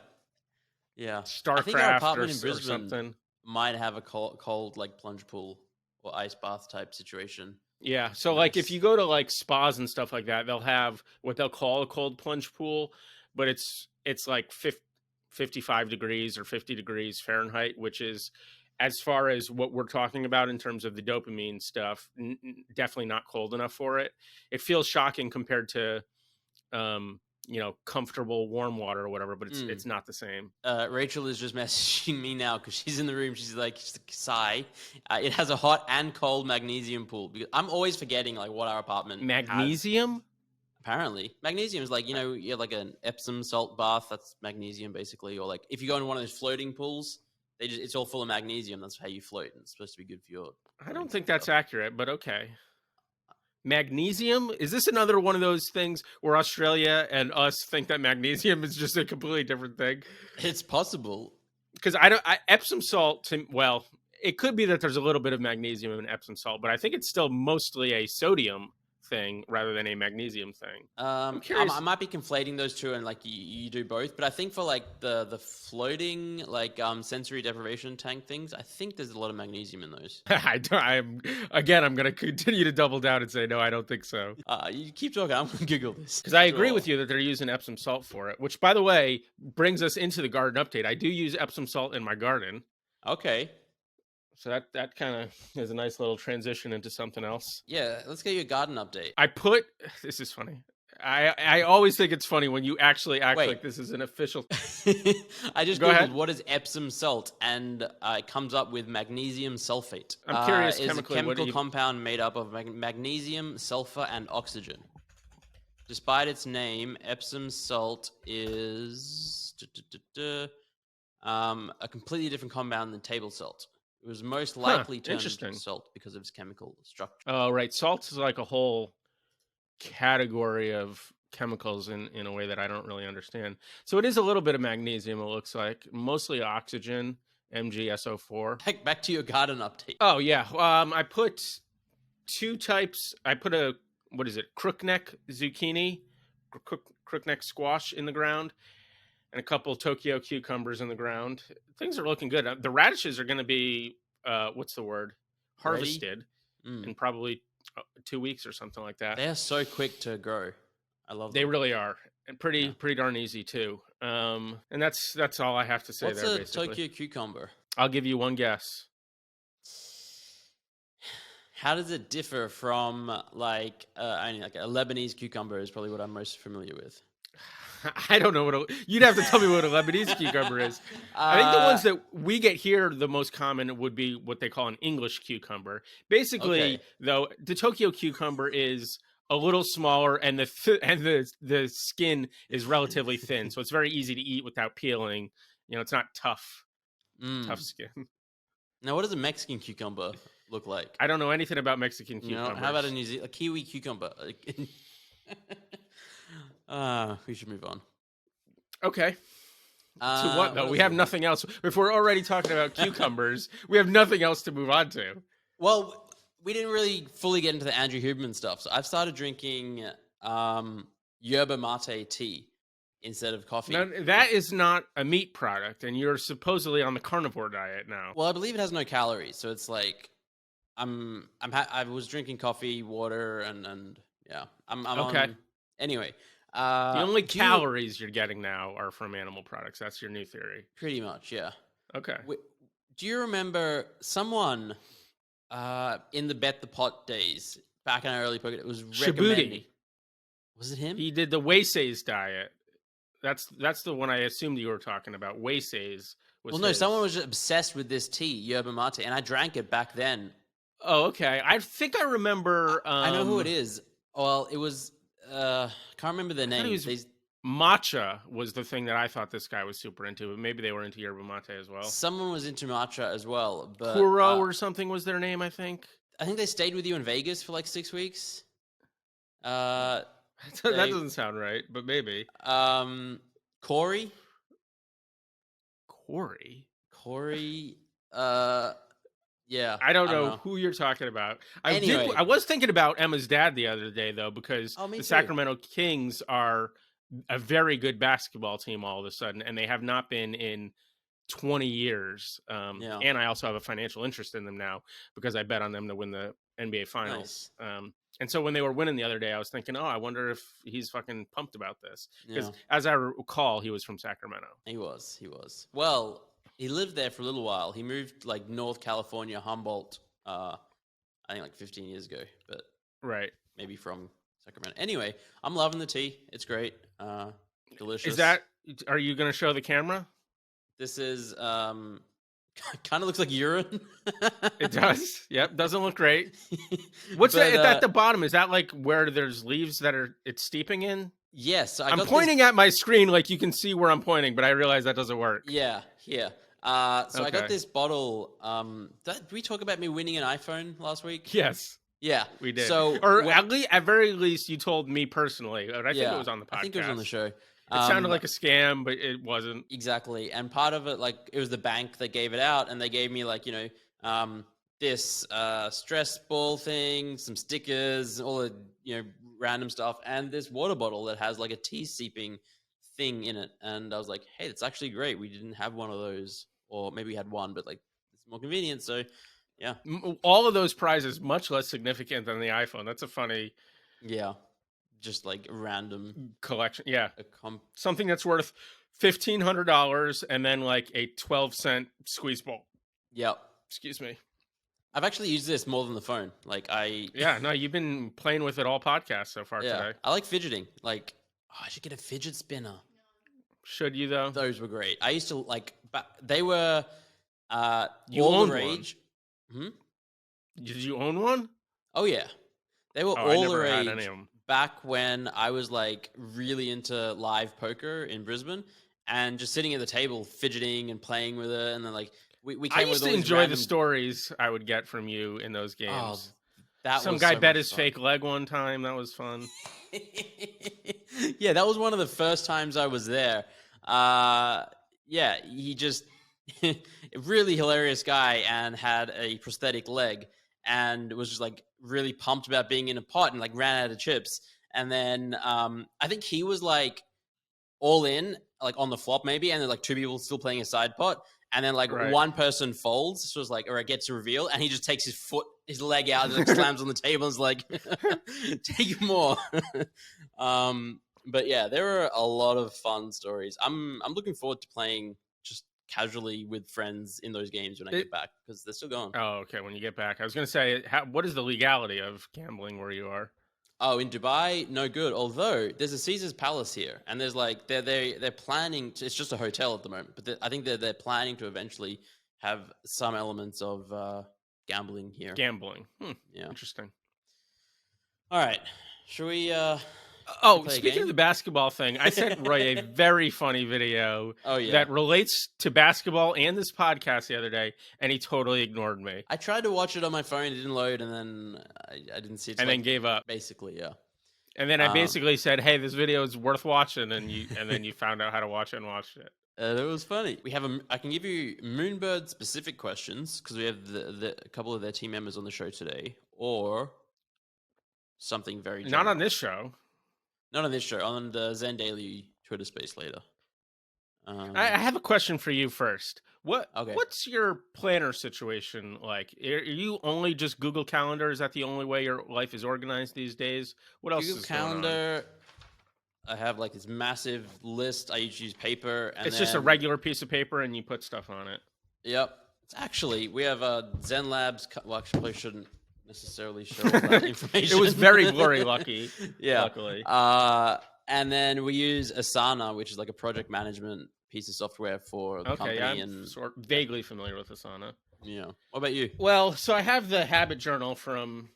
Yeah. I think our StarCraft or apartment in Brisbane something. might have a cold like plunge pool or ice bath type situation. Yeah. So like if Nice. you go to like spas and stuff like that, they'll have what they'll call a cold plunge pool, but it's like 55 degrees or 50 degrees Fahrenheit, which is, as far as what we're talking about in terms of the dopamine stuff, definitely not cold enough for it. It feels shocking compared to, comfortable warm water or whatever, but it's not the same. Rachel is just messaging me now because she's in the room. She's like, sigh. It has a hot and cold magnesium pool. Because I'm always forgetting like what our apartment has. Magnesium? Apparently, magnesium is like you have like an Epsom salt bath. That's magnesium basically. Or like if you go into one of those floating pools, it's all full of magnesium. That's how you float. And it's supposed to be good for your. I don't think that's accurate, but okay. Magnesium? Is this another one of those things where Australia and us think that magnesium is just a completely different thing? It's possible. Because Epsom salt, it could be that there's a little bit of magnesium in Epsom salt, but I think it's still mostly a sodium thing rather than a magnesium thing. I'm curious. I might be conflating those two, and like you do both. But I think for like the floating like sensory deprivation tank things, I think there's a lot of magnesium in those. I'm going to continue to double down and say no, I don't think so. You keep talking. I'm gonna Google this because I agree with you that they're using Epsom salt for it. Which, by the way, brings us into the garden update. I do use Epsom salt in my garden. Okay. So that kind of is a nice little transition into something else. Yeah, let's get you a garden update. This is funny. I always think it's funny when you actually act like this is an official. I just Go Googled ahead. what is Epsom salt, and it comes up with magnesium sulfate. I'm curious Is chemically, a what chemical do you- compound made up of magnesium, sulfur, and oxygen. Despite its name, Epsom salt is a completely different compound than table salt. It was most likely termed salt because of its chemical structure. Oh, right. Salt is like a whole category of chemicals in a way that I don't really understand. So it is a little bit of magnesium, it looks like. Mostly oxygen, MgSO4. Back to your garden update. Oh, yeah. I put two types. I put crookneck zucchini, crookneck squash in the ground, and a couple Tokyo cucumbers in the ground. Things are looking good. The radishes are going to be harvested in probably 2 weeks or something like that. They are so quick to grow. I love them. They really are, and pretty darn easy too. And that's all I have to say. What's there. a Basically, Tokyo cucumber? I'll give you one guess. How does it differ from like a Lebanese cucumber is probably what I'm most familiar with. I don't know you'd have to tell me what a Lebanese cucumber is. I think the ones that we get here, the most common would be what they call an English cucumber. Basically, though, the Tokyo cucumber is a little smaller, and the skin is relatively thin, so it's very easy to eat without peeling. It's not tough skin. Now, what does a Mexican cucumber look like? I don't know anything about Mexican cucumbers. How about a kiwi cucumber? We should move on. Okay. To what, though? We have nothing else. If we're already talking about cucumbers, we have nothing else to move on to. Well, we didn't really fully get into the Andrew Huberman stuff. So I've started drinking yerba mate tea instead of coffee. Now, that is not a meat product, and you're supposedly on the carnivore diet now. Well, I believe it has no calories, so it's like I was drinking coffee, water, and yeah, I'm okay. Anyway, the only calories you're getting now are from animal products. That's your new theory. Pretty much, yeah. Okay. Do you remember someone in the Bet the Pot days back in our early poker? It was recommending. Shibuti. Was it him? He did the Weise's diet. That's the one I assumed you were talking about. Weise's. No, someone was just obsessed with this tea, yerba mate, and I drank it back then. Oh, okay. I think I remember. I know who it is. Well, it was. Can't remember their name. Matcha was the thing that I thought this guy was super into, but maybe they were into yerba mate as well. Someone was into matcha as well. But, Kuro or something was their name, I think. I think they stayed with you in Vegas for like 6 weeks. That doesn't sound right, but maybe. Corey. Yeah. I don't know who you're talking about. I was thinking about Emma's dad the other day, though, because the Sacramento Kings are a very good basketball team all of a sudden, and they have not been in 20 years. And I also have a financial interest in them now because I bet on them to win the NBA Finals. Nice. And so when they were winning the other day, I was thinking, I wonder if he's fucking pumped about this. Because as I recall, he was from Sacramento. He was. Well, he lived there for a little while. He moved like North California, Humboldt, I think like 15 years ago. But right, maybe from Sacramento. Anyway, I'm loving the tea. It's great. Delicious. Are you going to show the camera? This is kind of looks like urine. It does. Yep. Doesn't look great. What's that at the bottom? Is that like where there's leaves that it's steeping in? Yes. So I'm pointing at my screen like you can see where I'm pointing, but I realize that doesn't work. Yeah. Here. I got this bottle. Did we talk about me winning an iPhone last week? Yes. Yeah. We did. So, at very least, you told me personally. But I think it was on the podcast. I think it was on the show. It sounded like a scam, but it wasn't. Exactly. And part of it, like, it was the bank that gave it out, and they gave me, like, this stress ball thing, some stickers, all the, random stuff, and this water bottle that has, like, a tea seeping thing in it. And I was like, hey, that's actually great. We didn't have one of those. Or maybe we had one, but, like, it's more convenient. So, yeah. All of those prizes, much less significant than the iPhone. That's a funny... Yeah. Just like a random collection. Yeah. Something that's worth $1,500 and then like a 12-cent squeeze bowl. Yep. Excuse me. I've actually used this more than the phone. Yeah, no, you've been playing with it all podcast so far today. I like fidgeting. Like, I should get a fidget spinner. Should you though? Those were great. I used to they were you all own the rage. One? Did you own one? Oh yeah. They were all the rage. Had any of them. Back when I was like really into live poker in Brisbane and just sitting at the table fidgeting and playing with it, and then like we came I used with all to these enjoy random... the stories I would get from you in those games. Some guy bet his fake leg one time. That was fun. Yeah, that was one of the first times I was there. He just a really hilarious guy and had a prosthetic leg and was just like really pumped about being in a pot and like ran out of chips. And then I think he was like all in, like on the flop maybe, and then like two people still playing a side pot. And then like one person folds, so it's like, or it gets a reveal, and he just takes his leg out and like slams on the table and is like, take more. But yeah, there are a lot of fun stories. I'm looking forward to playing just casually with friends in those games when I get back, because they're still going. Oh, okay. When you get back, I was going to say, what is the legality of gambling where you are? Oh, in Dubai, no good. Although there's a Caesar's Palace here, and there's like they're planning. It's just a hotel at the moment, but I think they're planning to eventually have some elements of gambling here. Gambling, yeah, interesting. All right, should we? Speaking of the basketball thing, I sent Roy a very funny video that relates to basketball and this podcast the other day, and he totally ignored me. I tried to watch it on my phone, it didn't load, and then I didn't see it. And then gave up. Basically, yeah. And then I basically said, hey, this video is worth watching, and then you found out how to watch it and watched it. It was funny. We have I can give you Moonbird specific questions, because we have a couple of their team members on the show today, or something very general. Not on this show. Not on this show, on the Zen Daily Twitter space later. I have a question for you first. Okay. What's your planner situation like? Are you only just Google Calendar? Is that the only way your life is organized these days? What else Google is Calendar, I have like this massive list. I usually use paper. And it's just a regular piece of paper and you put stuff on it. Yep. It's actually, we have Zen Labs. Well, actually, I shouldn't necessarily show all that information. It was very blurry, luckily. And then we use Asana, which is like a project management piece of software for the company. I'm vaguely familiar with Asana. Yeah. What about you? Well, so I have the habit journal from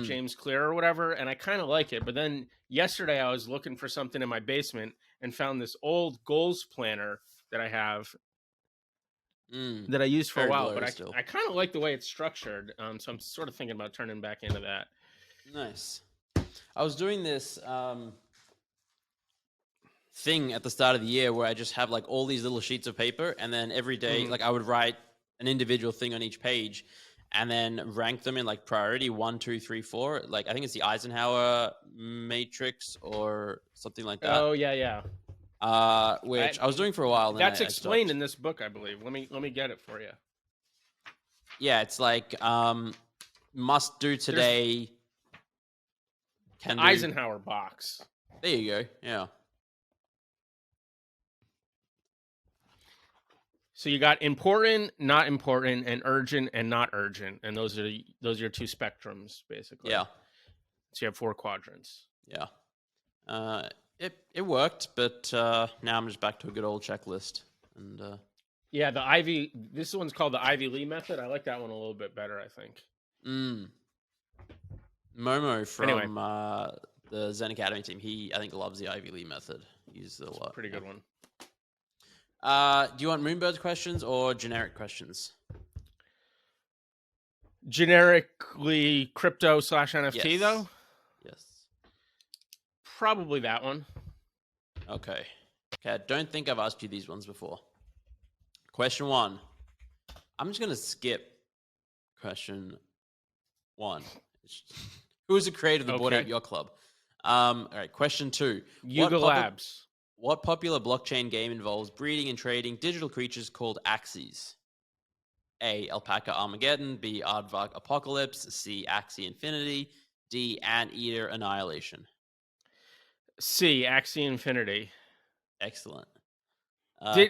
James Clear or whatever, and I kind of like it. But then yesterday I was looking for something in my basement and found this old goals planner that I have that I used for a while. But I kind of like the way it's structured. So I'm sort of thinking about turning back into that. Nice. I was doing this thing at the start of the year where I just have like all these little sheets of paper, and then every day like I would write an individual thing on each page and then rank them in like priority 1, 2, 3, 4. Like I think it's the Eisenhower matrix or something like that. Oh yeah. Which I was doing for a while. That's explained in this book, I believe. Let me get it for you. Yeah, it's like must do today. Eisenhower box. There you go. Yeah. So you got important, not important, and urgent and not urgent, and those are your two spectrums, basically. Yeah. So you have 4 quadrants. Yeah. It worked, but now I'm just back to a good old checklist. And yeah, this one's called the Ivy Lee method. I like that one a little bit better, I think. Momo from the ZenAcademy team, he I think loves the Ivy Lee method. He uses it a lot. Pretty good one. Do you want Moonbird questions or generic questions? Generically crypto / NFT, though? Yes. Probably that one. Okay. I don't think I've asked you these ones before. Question 1. I'm just going to skip question 1. Who is the creator of the Bored Ape Yacht Club? All right. Question 2. Yuga Labs. What popular blockchain game involves breeding and trading digital creatures called Axes? A. Alpaca Armageddon. B. Aardvark Apocalypse. C. Axie Infinity. D. Anteater Annihilation. C. Axie Infinity. Excellent. I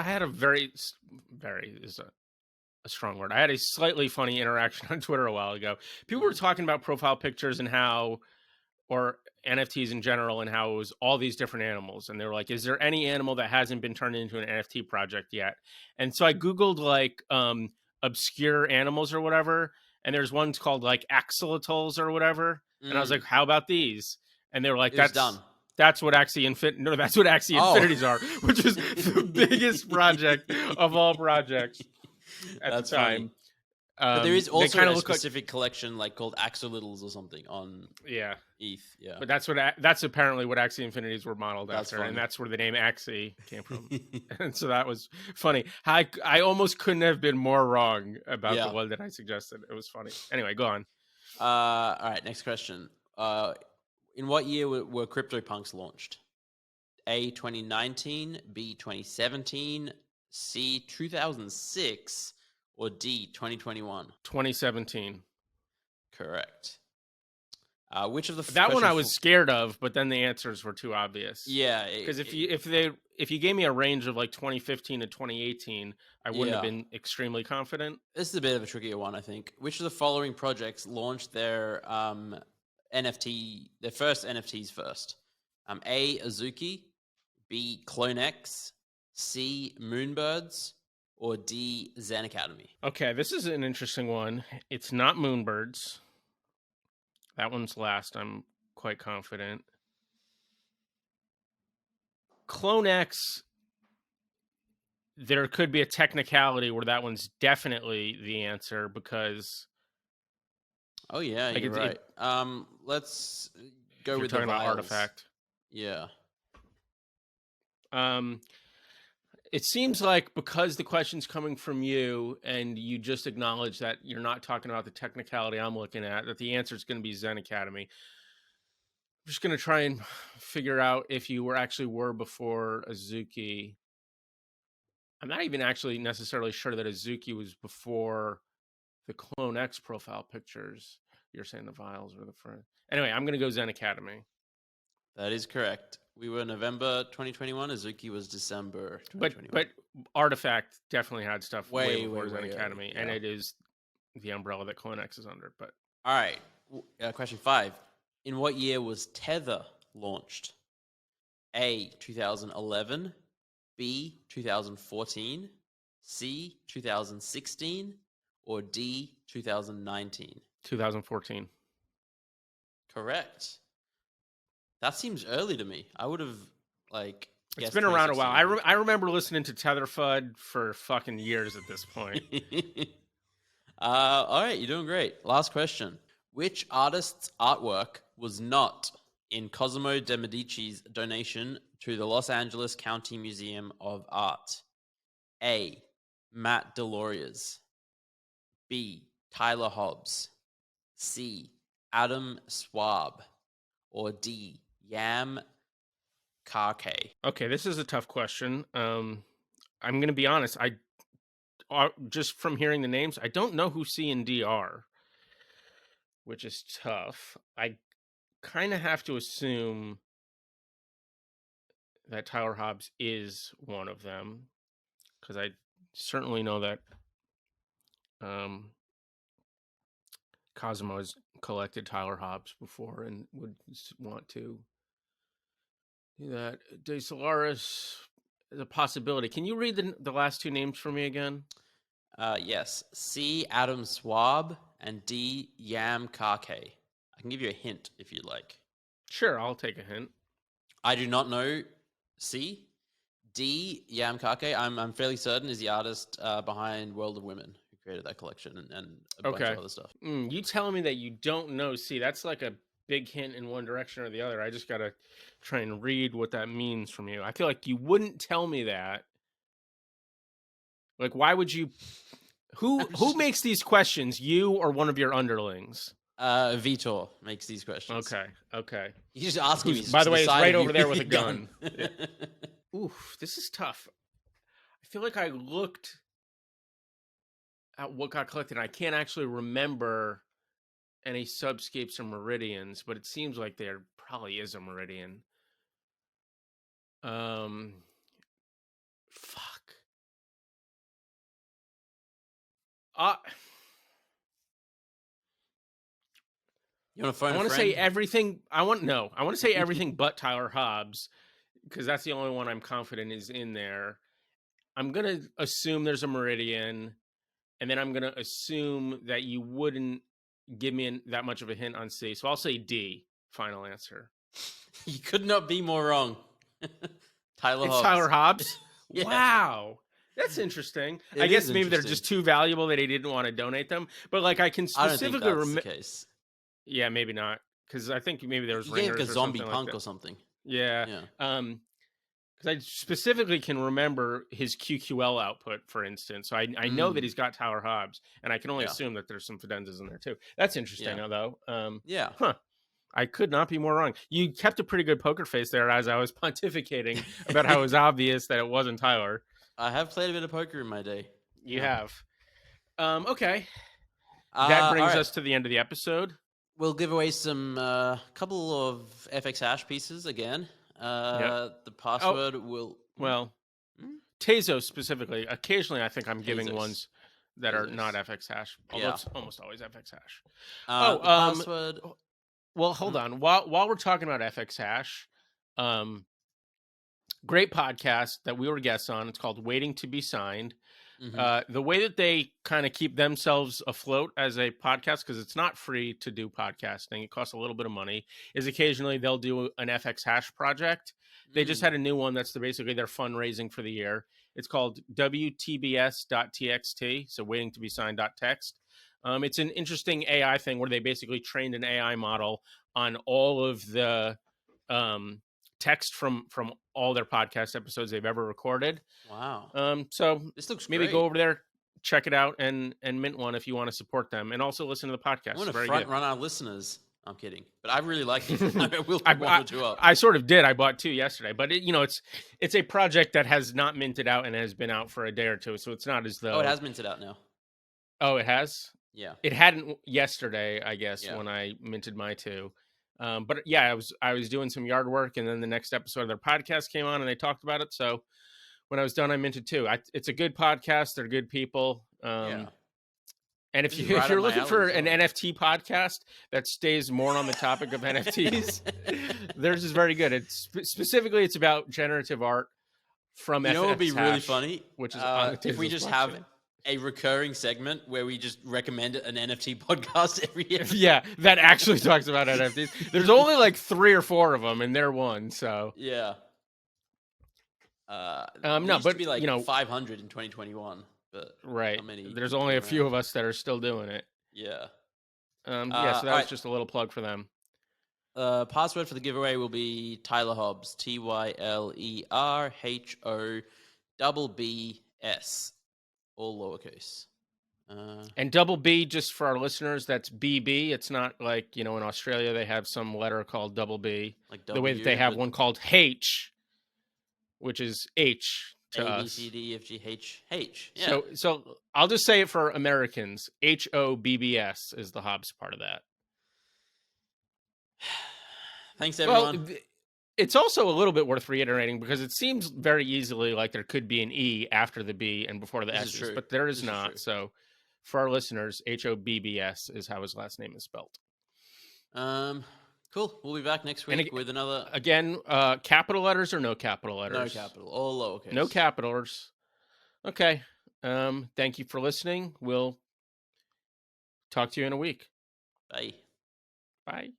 had a very is a strong word. I had a slightly funny interaction on Twitter a while ago. People were talking about profile pictures and how, or NFTs in general, and how it was all these different animals. And they were like, is there any animal that hasn't been turned into an NFT project yet? And so I Googled like obscure animals or whatever. And there's ones called like axolotls or whatever. And I was like, how about these? And they were like, that's done. That's what Axie Infinities are, which is the biggest project of all projects at the time. But there is also a specific collection like called Axolittles or something on ETH. Yeah, but that's apparently what Axie Infinities were modeled after, and that's where the name Axie came from. And so that was funny. I almost couldn't have been more wrong about the one that I suggested. It was funny. Anyway, go on. All right, next question. In what year were CryptoPunks launched? A, 2019, B, 2017, C, 2006, or D, 2021? 2017. Correct. Which of the That one I question was scared of, but then the answers were too obvious. Yeah, because if you gave me a range of like 2015 to 2018, I wouldn't have been extremely confident. This is a bit of a trickier one, I think. Which of the following projects launched their their first NFTs first? A, Azuki, B, CloneX, C, Moonbirds, or D, ZenAcademy? Okay, this is an interesting one. It's not Moonbirds. That one's last, I'm quite confident. CloneX, there could be a technicality where that one's definitely the answer because... Oh, yeah, you're right. Let's go with the talking about Artifact. Yeah. It seems like because the question's coming from you and you just acknowledge that you're not talking about the technicality I'm looking at, that the answer is going to be ZenAcademy. I'm just going to try and figure out if you were before Azuki. I'm not even actually necessarily sure that Azuki was before the CloneX profile pictures. You're saying the vials were the first. Anyway, I'm going to go ZenAcademy. That is correct. We were November 2021. Azuki was December 2021. But Artifact definitely had stuff way before way ZenAcademy, and it is the umbrella that CloneX is under. But all right, question 5. In what year was Tether launched? A, 2011, B, 2014, C, 2016, or D, 2019? 2014. Correct. That seems early to me. I would have, it's been around a while. I remember listening to Tetherfud for fucking years at this point. All right, you're doing great. Last question. Which artist's artwork was not in Cosimo de Medici's donation to the Los Angeles County Museum of Art? A, Matt Deloriers. B, Tyler Hobbs. C, Adam Swab. Or D, Yam Karke? Okay, this is a tough question. I'm going to be honest. Just from hearing the names, I don't know who C and D are, which is tough. I kind of have to assume that Tyler Hobbs is one of them, because I certainly know that Cosimo has collected Tyler Hobbs before and would want to do that. De Solaris is a possibility. Can you read the last two names for me again? Yes. C, Adam Swab, and D, Yam Karke. I can give you a hint if you'd like. Sure, I'll take a hint. I do not know C. D, Yam Karke, I'm fairly certain is the artist behind World of Women, who created that collection and a bunch of other stuff. You telling me that you don't know C, that's like a big hint in one direction or the other. I just got to try and read what that means from you. I feel like you wouldn't tell me that. Like, why would you... Who makes these questions, you or one of your underlings? Vitor makes these questions. Okay. He's just asking me. By the way, he's right over there with a gun. Yeah. Oof, this is tough. I feel like I looked at what got collected, and I can't actually remember any subscapes or meridians, but it seems like there probably is a meridian. Fuck. You want to phone I want to say everything. I want to say everything but Tyler Hobbs, because that's the only one I'm confident is in there. I'm going to assume there's a meridian, and then I'm going to assume that you wouldn't give me that much of a hint on C. So I'll say D, final answer. You could not be more wrong. Tyler Hobbs? Yeah. Wow. That's interesting. I guess maybe they're just too valuable that he didn't want to donate them. But like I can specifically remember. the case. Yeah, maybe not. Because I think maybe there was ringers or a zombie something punk like or something. Yeah. Because I specifically can remember his QQL output, for instance. So I know that he's got Tyler Hobbs, and I can only assume that there's some Fidenzas in there too. That's interesting, though. Yeah. Huh. I could not be more wrong. You kept a pretty good poker face there as I was pontificating about how it was obvious that it wasn't Tyler. I have played a bit of poker in my day. You Yeah. have. Okay. That all brings right. us to the end of the episode. We'll give away some couple of FX hash pieces again. The password will. Well, Tezos specifically. Occasionally, I think I'm giving Tezos. ones that are Tezos. not FX hash. Although Yeah. it's almost always FX hash. The password. Well, hold on. While we're talking about FX hash, great podcast that we were guests on. It's called Waiting to Be Signed. The way that they kind of keep themselves afloat as a podcast, because it's not free to do podcasting, it costs a little bit of money, is occasionally they'll do an FX hash project. They just had a new one that's basically their fundraising for the year. It's called WTBS.txt, so waiting to be signed.text. It's an interesting AI thing where they basically trained an AI model on all of the text from all their podcast episodes they've ever recorded. Wow. So this looks maybe great. go over there, check it out, and mint one if you want to support them, and also listen to the podcast. I want to Very front good. run our listeners. I'm kidding, but I really like it. I will I- pick one or two up. I sort of did. I bought 2 yesterday, but it's a project that has not minted out and has been out for a day or two, so it's not as though. Oh, it has minted out now. Oh, it has. Yeah. It hadn't yesterday, I guess, Yeah. when I minted my 2. But yeah, I was doing some yard work, and then the next episode of their podcast came on, and they talked about it. So when I was done, I minted 2. It's a good podcast. They're good people. Yeah. And if This is you right if you're up my looking alley for as an well. NFT podcast that stays more on the topic of NFTs, theirs is very good. It's specifically it's about generative art from You know what would be FX really hash, funny? which is on the if we Tezos just have blockchain. a recurring segment where we just recommend an NFT podcast every episode. Yeah, that actually talks about NFTs. There's only like 3 or 4 of them, and they're one. So Yeah. no, used but to be like you know, 500 in 2021. But right? how many There's only a few around? of us that are still doing it. Yeah. Yeah, so that all was right. just a little plug for them. Password for the giveaway will be Tyler Hobbs. TYLERHOBBS. All lowercase. And double B, just for our listeners, that's BB. It's not like, in Australia they have some letter called double B. Like The way that W, they have but one called H, which is H to A, B, us. C, D, F, G, H, H. Yeah. So I'll just say it for Americans. HOBBS is the Hobbs part of that. Thanks, everyone. Well, it's also a little bit worth reiterating because it seems very easily like there could be an E after the B and before the This is S's, true. but there is This is not. true. So for our listeners, HOBBS is how his last name is spelled. Cool. We'll be back next And week with another. Again, capital letters or no capital letters? No capital. All lowercase. No capitals. Okay. Thank you for listening. We'll talk to you in a week. Bye. Bye.